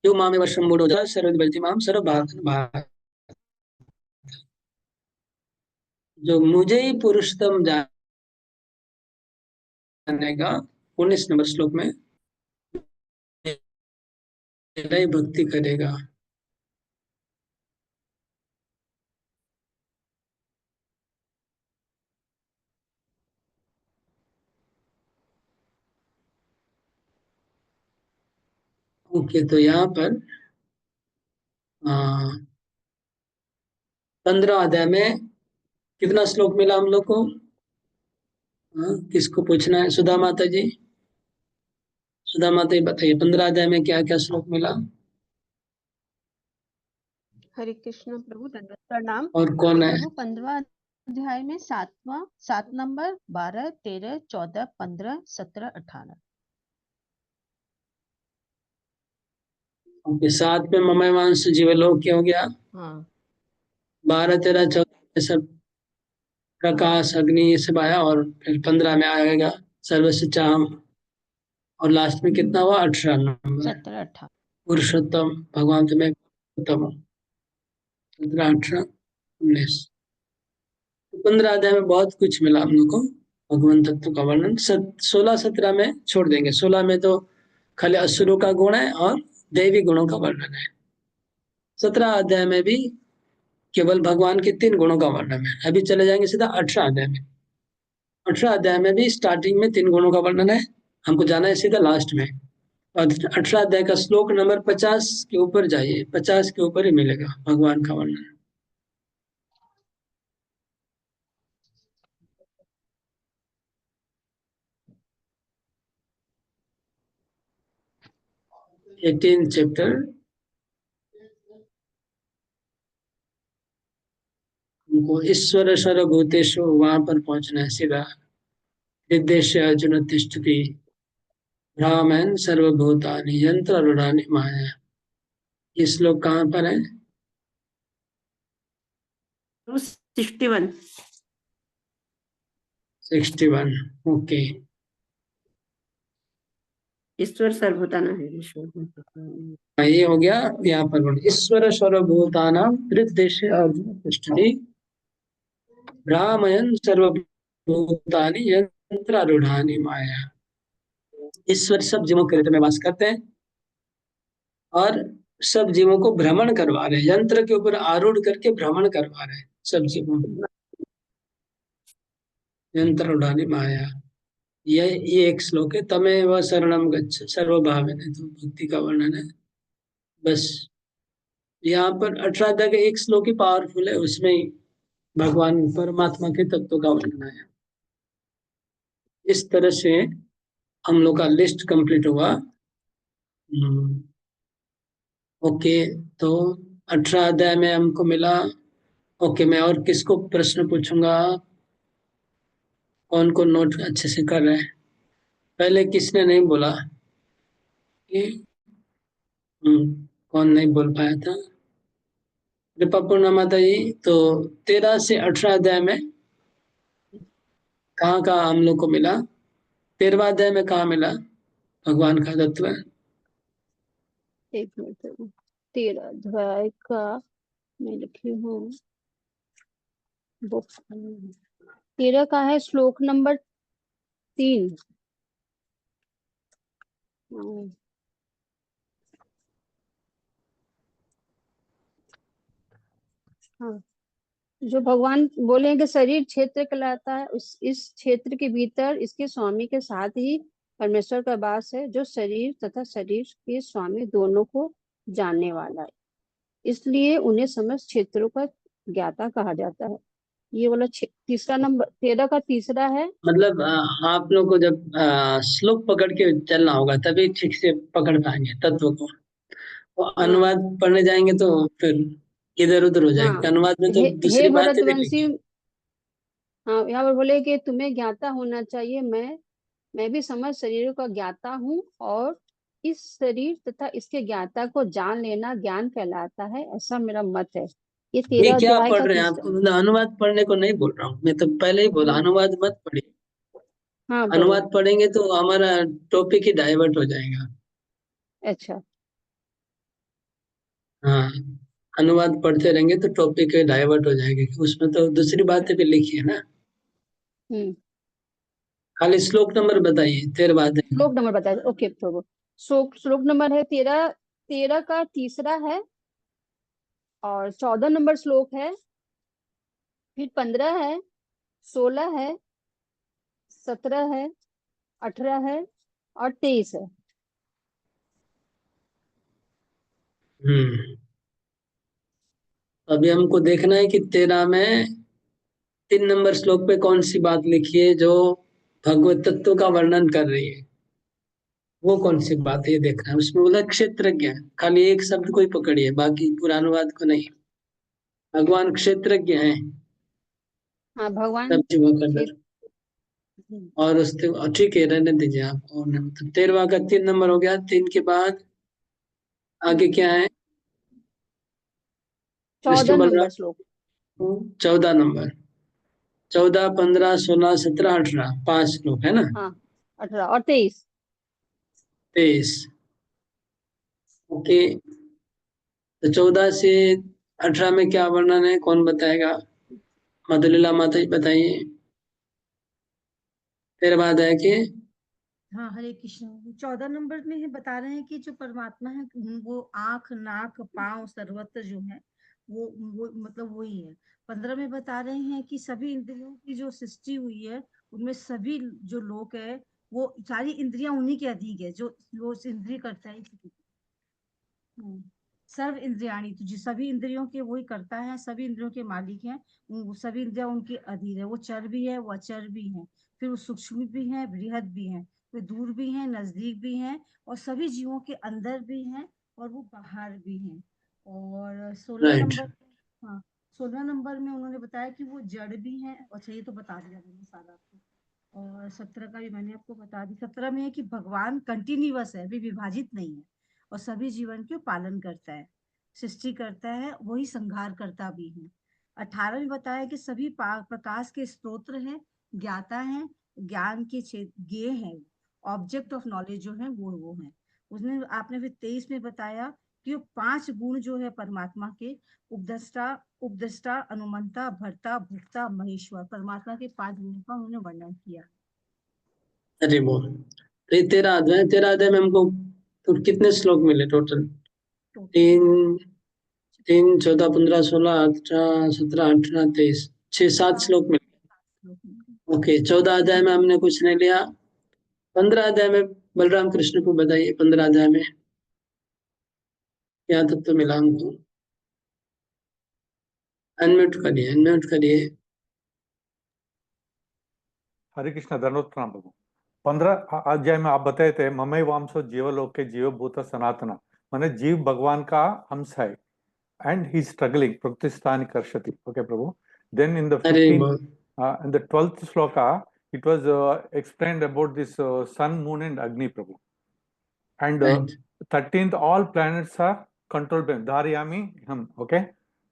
यो मामे वर्षम मूढ़ो सर्वविदितं माम सर्वभाग। जो मुझे ही पुरुषोत्तम जानेगा 19 नंबर श्लोक में मेरा ही भक्ति करेगा। ओके, तो यहाँ पर 15 अध्याय में कितना श्लोक मिला हम लोग को? किसको पूछना है? सुधा माता जी, सुधा माता जी बताइए, 15 अध्याय में क्या क्या श्लोक मिला हरे कृष्ण प्रभु, दंडवत प्रणाम। और कौन है? प्रभु 15 अध्याय में 7 नंबर, 12, 13, 14, 15, 17, 18। ओके, 7 में ममय वांश जीवलोक क्या हो गया? हाँ 12, 13, 14 सब प्रकाश अग्नि ये सब आया, और फिर 15 में आएगा सर्वस्य चाहम, और लास्ट में कितना हुआ? 18 नंबर 17, 18। पुरुषोत्तम, भगवान तुम्हें उत्तम। 17, 18, 19। 15 अध्याय में बहुत कुछ मिला हम लोग को भगवान तत्व का वर्णन। 16, 17 में छोड़ देंगे। 16 में तो खाली असुरों का गुण है और दैवी गुणों का वर्णन है। 17 अध्याय में भी केवल भगवान के 3 गुणों का वर्णन है। अभी चले जाएंगे सीधा 18 अध्याय में। 18 अध्याय में भी स्टार्टिंग में 3 गुणों का वर्णन है, हमको जाना है सीधा लास्ट में। और 18 अध्याय का श्लोक नंबर 50 के ऊपर जाइए, 50 के ऊपर ही मिलेगा भगवान का वर्णन। एटीन चैप्टर, हमको ईश्वर सर्वभूतेषु वहां पर पहुंचना है सीधा। निर्देश अर्जुन तिष्ठति ब्राह्मण सर्वभूतानि यंत्र रूढ़ानि माया। ये श्लोक कहाँ पर है? 61। 61। ओके, ईश्वर सर्वभूताना है ये हो गया यहाँ पर। ईश्वर सर्वभूतानां हृद्देश्य अर्जुन तिष्ठति ब्राह्मण सर्वभूतानि यंत्रारूढ़ानि माया। ईश्वर सब जीवों के हृदय में वास करते हैं और सब जीवों को भ्रमण करवा रहे हैं, यंत्र के ऊपर आरूढ़ करके भ्रमण करवा रहे हैं सब जीवों को। यंत्रारूढ़ानि माया, ये एक श्लोक है। तमेव शरणम गच्छ सर्वभावेन, तो भक्ति का वर्णन है। बस यहाँ पर 18 अध्याय का एक श्लोक ही पावरफुल है, उसमें ही भगवान परमात्मा के तत्व का वर्णन है। इस तरह से हम लोग का लिस्ट कंप्लीट हुआ। ओके, तो 18 अध्याय में हमको मिला। ओके, मैं और किसको प्रश्न पूछूंगा? कौन कौन नोट अच्छे से कर रहे हैं? पहले किसने नहीं बोला? कौन नहीं बोल पाया था? कृपा पूर्ण माता जी, तो 13 से 18 अध्याय में कहाँ कहाँ हम लोग को मिला? 13वां अध्याय में कहाँ मिला भगवान का तत्व? एक मिनट, 13 अध्याय का मैं लिखी हूँ बुक। 13 का है श्लोक नंबर 3। हाँ, जो भगवान बोले हैं कि शरीर क्षेत्र कहलाता है, इस क्षेत्र के भीतर इसके स्वामी के साथ ही परमेश्वर का वास है, जो शरीर तथा शरीर के स्वामी दोनों को जानने वाला है, इसलिए उन्हें समस्त क्षेत्रों का ज्ञाता कहा जाता है। ये वाला तीसरा नंबर 13 का तीसरा है। मतलब आप लोग को जब श्लोक पकड़ के चलना होगा तभी ठीक से पकड़ पाएंगे तत्व को। वो अनुवाद पढ़ने जाएंगे तो फिर इधर उधर हो जाएंगे। अनुवाद में तो हे दूसरी बातें भरतवंशी, दिखेंगी। हाँ यहाँ पर बोले कि तुम्हें ज्ञाता होना चाहिए, मैं भी समस्त शरीरों का ज्ञाता हूँ, और इस शरीर तथा इसके ज्ञाता को जान लेना ज्ञान कहलाता है, ऐसा मेरा मत है। ये 13 क्या अध्याय पढ़ का रहे हैं तीसरा। आपको? मतलब अनुवाद पढ़ने को नहीं बोल रहा हूँ मैं, तो पहले ही बोला अनुवाद मत पढ़िए। हाँ बोलो। अनुवाद पढ़ेंगे तो हमारा टॉपिक ही डाइवर्ट हो जाएगा। अच्छा, हाँ, अनुवाद पढ़ते रहेंगे तो टॉपिक डाइवर्ट हो जाएगा, कि उसमें तो दूसरी बातें भी लिखी है ना। हम्म खाली श्लोक नंबर बताइए, 13वां अध्याय का। श्लोक नंबर बताइए। ओके प्रभु। श्लोक नंबर है 13, 13 का तीसरा है, और 14 नंबर श्लोक है, फिर 15 है, 16 है, 17 है, 18 है और 23 है। हम्म अभी हमको देखना है कि 13 में 3 नंबर श्लोक पे कौन सी बात लिखी है जो भगवत तत्व का वर्णन कर रही है। वो कौन सी बात है ये देखना है। उसमें बोला क्षेत्रज्ञ, खाली एक शब्द को ही पकड़िए, बाकी पूरा अनुवाद को नहीं। भगवान क्षेत्रज्ञ हैं, हाँ भगवान सब जीवों का डर। क्षेत्र। और उसके ठीक है, रहने दीजिए आप। और तो 13वां का 3 नंबर हो गया। 3 के बाद आगे क्या है? 14 विष्णु नंबर बलराम। श्लोक। 14 नंबर, 14, 15, 16, 17, 18, 5 श्लोक है ना। हाँ 18 और 23। 23। ओके, तो 14 से 18 में क्या वर्णन है, कौन बताएगा? मधुलीला माता जी बताइए। 13वां अध्याय के। हाँ हरे कृष्ण। 14 नंबर में है, बता रहे हैं कि जो परमात्मा है वो आंख नाक पांव सर्वत्र जो है वो मतलब वही है। 15 में बता रहे हैं कि सभी इंद्रियों की जो सृष्टि हुई है उनमें सभी जो लोग है वो सारी इंद्रियां उन्हीं के अधीन है, जो वो इंद्रिय करता है। सर्व इंद्रियाणी, तो जो सभी इंद्रियों के वही करता है, सभी इंद्रियों के मालिक हैं। सभी इंद्रियां उनके अधीन है। वो चर भी है, वो अचर भी है, फिर वो सूक्ष्म भी है, बृहद भी है, वे दूर भी हैं, नजदीक भी हैं, और सभी जीवों के अंदर भी हैं और वो बाहर भी हैं। और 16 राइट। नंबर, हाँ 16 नंबर में उन्होंने बताया कि वो जड़ भी हैं। अच्छा ये तो बता दिया मैंने सारा आपको। और 17 का भी मैंने आपको बता दी। 17 में है कि भगवान कंटिन्यूअस है, अभी विभाजित नहीं है, और सभी जीवन के पालन करता है, सृष्टि करता है, वही संहार करता भी है। 18 में बताया कि सभी प्रकाश के स्तोत्र हैं, ज्ञाता है, ज्ञान के ज्ञेय है, ऑब्जेक्ट ऑफ नॉलेज जो है वो है। उसने आपने फिर 23 में बताया कि वो 5 गुण जो है परमात्मा के, उपदष्टा उपदष्टा अनुमंता भर्ता भुक्ता महेश्वर, परमात्मा के 5 गुणों का उन्होंने वर्णन किया। अरे बोल, तो ये 13 अध्याय, 13 अध्याय में हमको तो कितने श्लोक मिले टोटल? 3, 3, 14, 15, 16, 18, 17, 18, 23, 6-7 श्लोक मिले। ओके, 14 अध्याय में हमने कुछ नहीं लिया। 15 अध्याय में बलराम कृष्ण को बताइए, 15 अध्याय में क्या तत्व मिला हमको? अनम्यूट करिए, अनम्यूट करिए। हरे कृष्ण, धन्यवाद प्रणाम प्रभु। 15 अध्याय में आप बताए थे ममई वांशो जीवलोक के जीवभूत सनातना, माने जीव भगवान का अंश है, and he is struggling pratisthani karshati. Okay prabhu, then in the अरे 15th बोल, in the 12th shloka it was explained about this sun, moon and agni prabhu, and right 13th all planets are controlled by dharayami hum. Okay,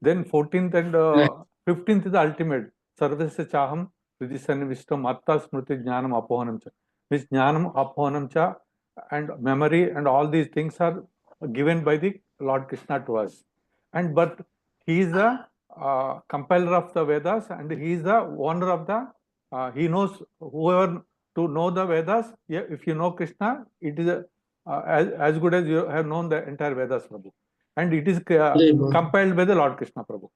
then 14th and right 15th is the ultimate sarvasya chaham hridhi sannivistam atta smriti jnanam apohanam cha, this jnanam apohanam cha and memory and all these things are given by the Lord Krishna to us. And but he is the compiler of the Vedas, and he is the owner of the he knows whoever to know the Vedas. If you know Krishna, it is as good as you have known the entire Vedas, Prabhu, and it is अरे बोल, compiled by the Lord Krishna, Prabhu.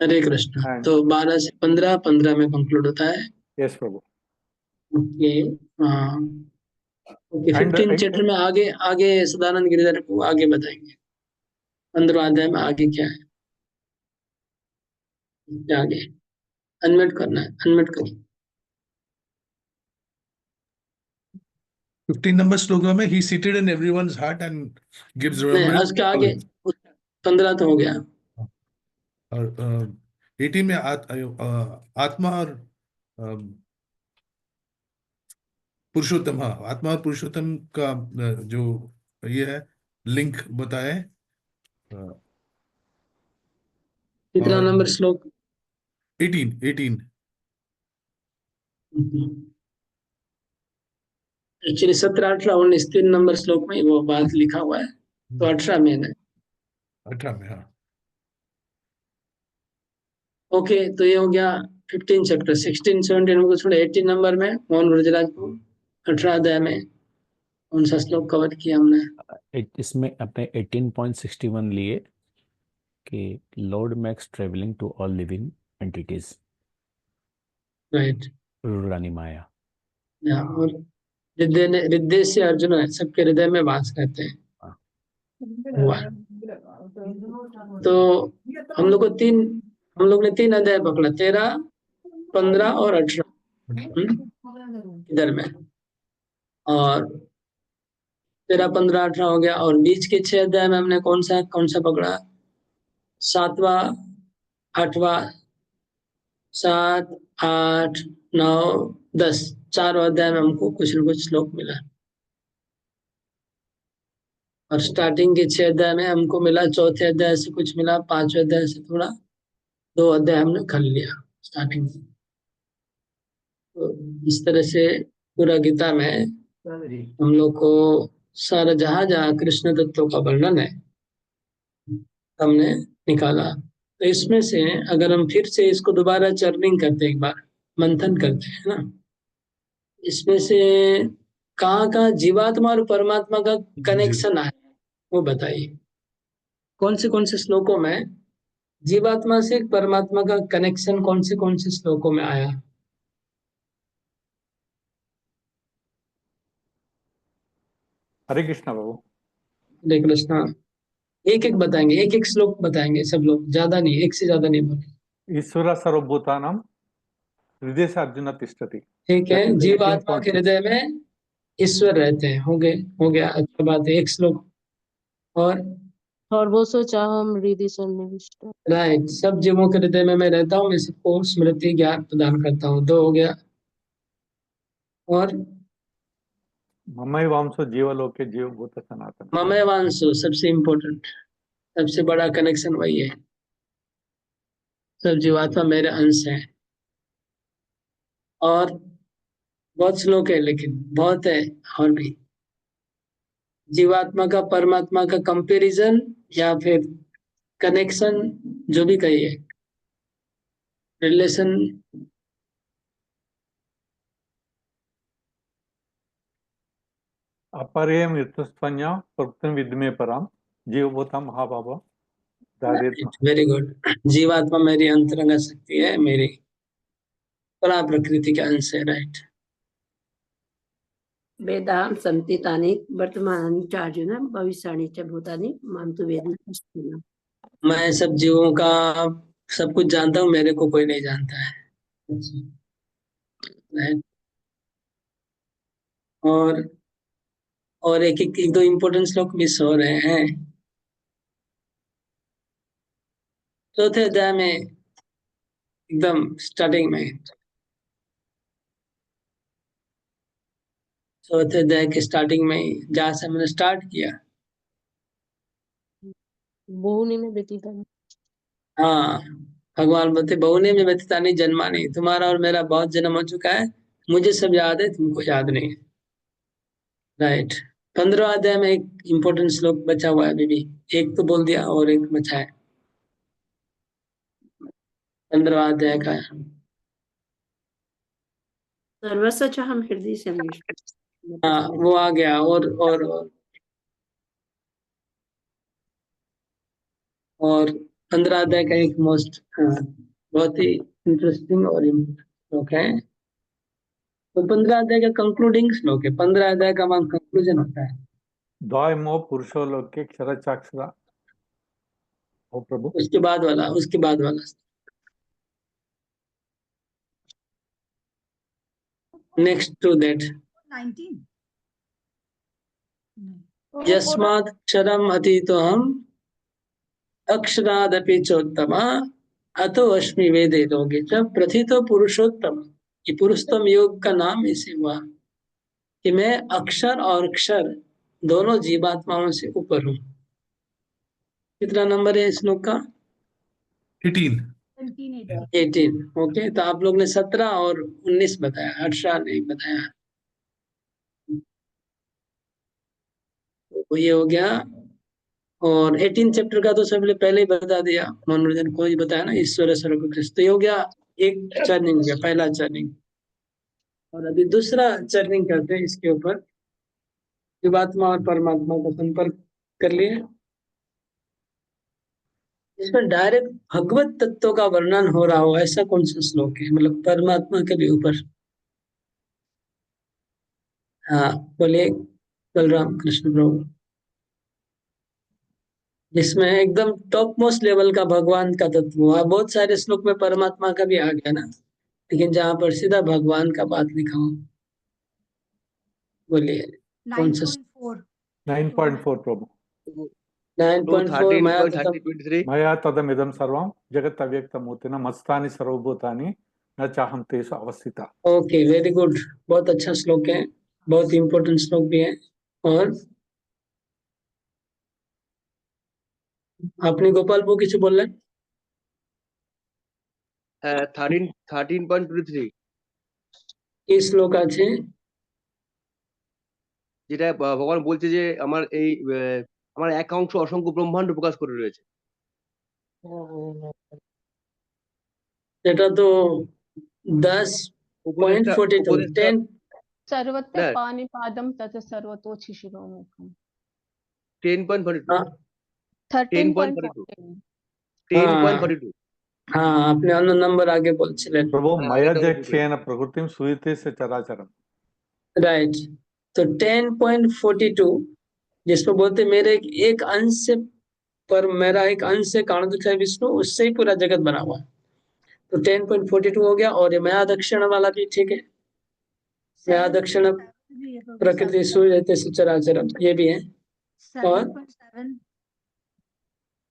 Hare Krishna. And तो 12 से 15, 15 में conclude होता है। yes, Prabhu. Okay, हाँ okay. And 15 chapter में आगे आगे सदानंद गिरिधर को आगे बताएंगे। 15 अध्याय में आगे क्या है, इससे आगे अनम्यूट करना है, अनम्यूट करिए। 15 नंबर श्लोक में he seated in everyone's heart and gives नहीं, remembrance उसके to आगे all. 15 तो हो गया। और 18 में आत्मा और पुरुषोत्तम, हाँ आत्मा और पुरुषोत्तम का जो ये है लिंक बताए। कितना और नंबर श्लोक? 18 एक्चुअली 17, 18, 19 3 नंबर श्लोक में वो बात लिखा हुआ है, तो 18 में है। 18 में, हाँ ओके, तो ये हो गया 15 चैप्टर। 16 17 को छोड़े 18 नंबर में मोहन गुरजराज को 18 अध्याय में कौन सा श्लोक कवर किया हमने? इसमें अपने 18.61 लिए कि Lord makes travelling to all living entities, right. रानी माया। और हृदय से अर्जुन है, सबके हृदय में वास करते हैं। हुआ। तो हम लोग ने 3 अध्याय पकड़ा, 13, 15 और 18 इधर में। और 13, 15, 18 हो गया। और बीच के 6 अध्याय में हमने कौन सा पकड़ा? 7वां, 8वां, 7, 8, 9, 10, 4 अध्याय में हमको कुछ न कुछ श्लोक मिला। और स्टार्टिंग के 6 अध्याय में हमको मिला, चौथे अध्याय से कुछ मिला, 5वें अध्याय से थोड़ा, 2 अध्याय हमने कर लिया स्टार्टिंग से। तो इस तरह से पूरा गीता में हम लोग को सारा जहाँ जहाँ कृष्ण तत्व का वर्णन है हमने निकाला। तो इसमें से अगर हम फिर से इसको दोबारा चर्निंग करते, एक बार मंथन करते हैं ना, इसमें से कहाँ जीवात्मा और परमात्मा का कनेक्शन आया, वो बताइए। कौन से श्लोकों में जीवात्मा से परमात्मा का कनेक्शन कौन से श्लोकों में आया? हरे कृष्णा बाबू। हरे कृष्णा। एक एक बताएंगे, एक एक श्लोक बताएंगे सब लोग, ज्यादा नहीं, एक से ज्यादा नहीं बोले। ईश्वर सर्वभूतानां हृदय से अर्जुन तिष्ठति। ठीक है, जीवात्मा के 18.6 हृदय में ईश्वर रहते हैं। हो गया, अच्छा बात है, एक श्लोक। और सर्वस्व चाहम हृदि सन्निविष्ट। राइट, सब जीवों के हृदय में मैं रहता हूँ, मैं सबको स्मृति ज्ञान प्रदान करता हूँ। 2 हो गया। और ममई वांसो जीवलोके जीवभूत सनातन। ममय वांसो, सबसे इम्पोर्टेंट, सबसे बड़ा कनेक्शन वही है। सब जीवात्मा मेरे अंश हैं। और बहुत श्लोक है, लेकिन बहुत है और भी। जीवात्मा का परमात्मा का कंपैरिजन या फिर कनेक्शन, जो भी कहिए, रिलेशन। अपरे मृत्युस्पन्या प्रकृति विद्मे पराम जीवभूता महाभाव दारेत्म। Very good. जीवात्मा मेरी अंतरंग शक्ति है, मेरी परा प्रकृति के अंश है। राइट। वेदां सन्ति तानि वर्तमानानि च अर्जुन भविष्याणि च भूतानि मां तु वेद न। मैं सब जीवों का सब कुछ जानता हूँ, मेरे को कोई नहीं जानता है। Right? और एक दो इम्पोर्टेंट श्लोक मिस हो रहे हैं। चौथे अध्याय में एकदम स्टार्टिंग में, चौथे अध्याय के स्टार्टिंग में ही जहाँ से मैंने स्टार्ट किया। बहुनि में व्यतीत। हाँ, भगवान बोलते बहुने में व्यतीता नहीं जन्मा नहीं, तुम्हारा और मेरा बहुत जन्म हो चुका है, मुझे सब याद है, तुमको याद नहीं है। राइट। 15 अध्याय में एक इम्पोर्टेंट श्लोक बचा हुआ है अभी भी, एक तो बोल दिया और एक बचा है 15 अध्याय का। सर्वस्व चाहम हृदि सन्निविष्ट। हाँ, वो आ गया। और 15 अध्याय का एक मोस्ट बहुत ही इंटरेस्टिंग और श्लोक है। तो 15 अध्याय का कंक्लूडिंग श्लोक है। 15 अध्याय का वहां कंक्लूजन होता है। द्वयमो पुरुषो लोके क्षरचाक्षरा। ओ प्रभु। उसके बाद वाला नेक्स्ट टू दैट 19 यस्मात् क्षरम अतीतो हम अक्षरादपि चोत्तमा अतो अस्मि वेदे लोके च प्रथितो पुरुषोत्तम। ये पुरुषोत्तम योग का नाम इसे हुआ कि मैं अक्षर और क्षर दोनों जीवात्माओं से ऊपर हूँ। कितना नंबर है इस श्लोक का? 18। 18। ओके, तो आप लोग ने 17 और 19 बताया, 18 नहीं बताया। तो ये हो गया और 18 चैप्टर का तो सबने पहले ही बता दिया, मनोरंजन को ही बताया ना, ईश्वर सर्व कृष्ण। तो ये हो गया एक चर्निंग, हो गया पहला चर्निंग। और अभी दूसरा चर्निंग करते हैं इसके ऊपर, जीवात्मा और परमात्मा का संपर्क कर लिए। इसमें डायरेक्ट भगवत तत्व का वर्णन हो रहा हो ऐसा कौन सा श्लोक है, मतलब परमात्मा के भी ऊपर। हाँ बोलिए बलराम कृष्ण प्रभु। जिसमें एकदम टॉप मोस्ट लेवल का भगवान का तत्व हुआ। बहुत सारे श्लोक में परमात्मा का भी आ गया ना, लेकिन जहाँ पर सीधा भगवान का बात लिखा हो, बोलिए कौन सा। 9.4 9.4 प्रभु। 9.4 माया तत्व 30.23 मया तदमिदं सर्वं जगत् अव्यक्तमूर्तिना मत्स्थानि सर्वभूतानि न चाहं तेषु अवस्थिता। ओके वेरी गुड, बहुत अच्छा श्लोक है, बहुत इंपॉर्टेंट श्लोक भी है। और আপনি গোপাল বউ কিছু বললেন? হ্যাঁ 13.23 এই শ্লোক আছে যেটা ভগবান বলছে যে আমার এই আমার এক অংশ অসংখ্য ব্রহ্মাণ্ড প্রকাশ করে রয়েছে। এটা তো 10.42 উপদেশটা 10 सर्वत्र না पाणिपादं तत् सर्वतोच्छिशिरोमुखम् 10.42 हाँ 10.42 13.14 हाँ 10.42 हाँ আপনি অন্য নাম্বার আগে বলছিলেন। प्रभु हाँ मया আগেরটা বলছি जक्षेन प्रकृतिं सूयते से चराचरम्। राइट, तो 10.42 जिसमें बोलते मेरे एक अंश से, पर मेरा एक अंश से कारण है विष्णु, उससे ही पूरा जगत बना हुआ है। तो 10.42 हो गया। और ये मया दक्षिण वाला भी ठीक है, मया दक्षिण 7.7 भी है प्रभु, प्रकृति सूर्य सचराचरम, ये भी है। और 7.7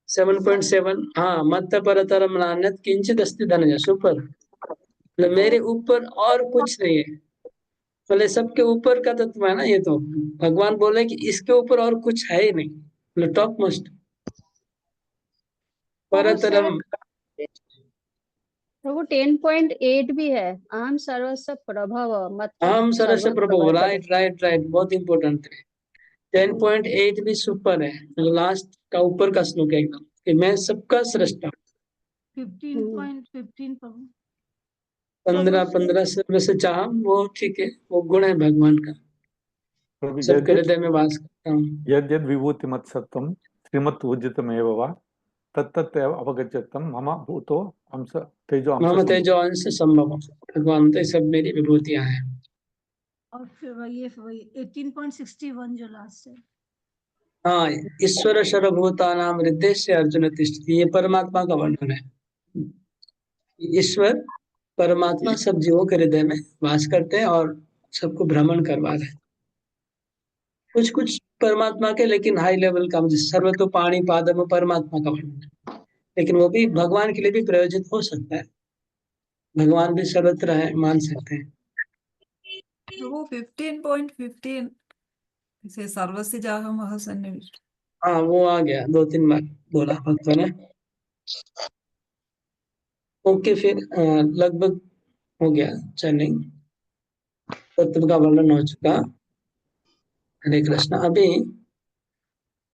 7.7 हाँ मत परतरम नान्यत् किंचित अस्ति धनंजय, सुपर। मतलब मेरे ऊपर और कुछ नहीं है, मतलब सबके ऊपर का तत्व है ना ये। तो भगवान बोले कि इसके ऊपर और कुछ है ही नहीं, मतलब टॉप मोस्ट परतरम। प्रभु 10.8 भी है, अहम सर्वस्व प्रभव मत हम सरस सर्वं प्रभु, प्रवर्तते। राइट राइट राइट, बहुत इंपॉर्टेंट है। 10.8 भी सुपर है, मतलब लास्ट का ऊपर का श्लोक है एकदम, कि मैं सबका सृष्टा। 15.15 प्रभु। 15 सर्व से चाह, वो ठीक है, वो गुण है भगवान का, प्रभु सबके यद्यद् हृदय में वास करता हूँ। यद्यद् विभूतिमत्सत्वं श्रीमद् एव वा तत्तत् एव अवगच्छतं मम भूतो अंश तेजो अंश मम संभव। तेजो अंश संभव, भगवान तो सब मेरी विभूतियां हैं। और फिर वही 18.61 जो लास्ट है। हाँ ईश्वर सर्वभूता नाम हृदय से अर्जुन तिष्ठति, ये परमात्मा का वर्णन है। ईश्वर परमात्मा सब जीवों के हृदय में वास करते हैं और सबको भ्रमण करवा रहे हैं। कुछ कुछ परमात्मा के लेकिन हाई लेवल का, मुझे सर्वतो पाणी पादम परमात्मा का वर्णन है, लेकिन वो भी भगवान के लिए भी प्रयोजित हो सकता है, भगवान भी सर्वत्र है मान सकते हैं। प्रभु 15.15 से सर्वस्य जाहम वह सन्निविष्ट। हाँ वो आ गया, 2-3 बार बोला भक्तों ने। ओके फिर लगभग हो गया चर्निंग, तत्व का वर्णन हो चुका। हरे कृष्ण। अभी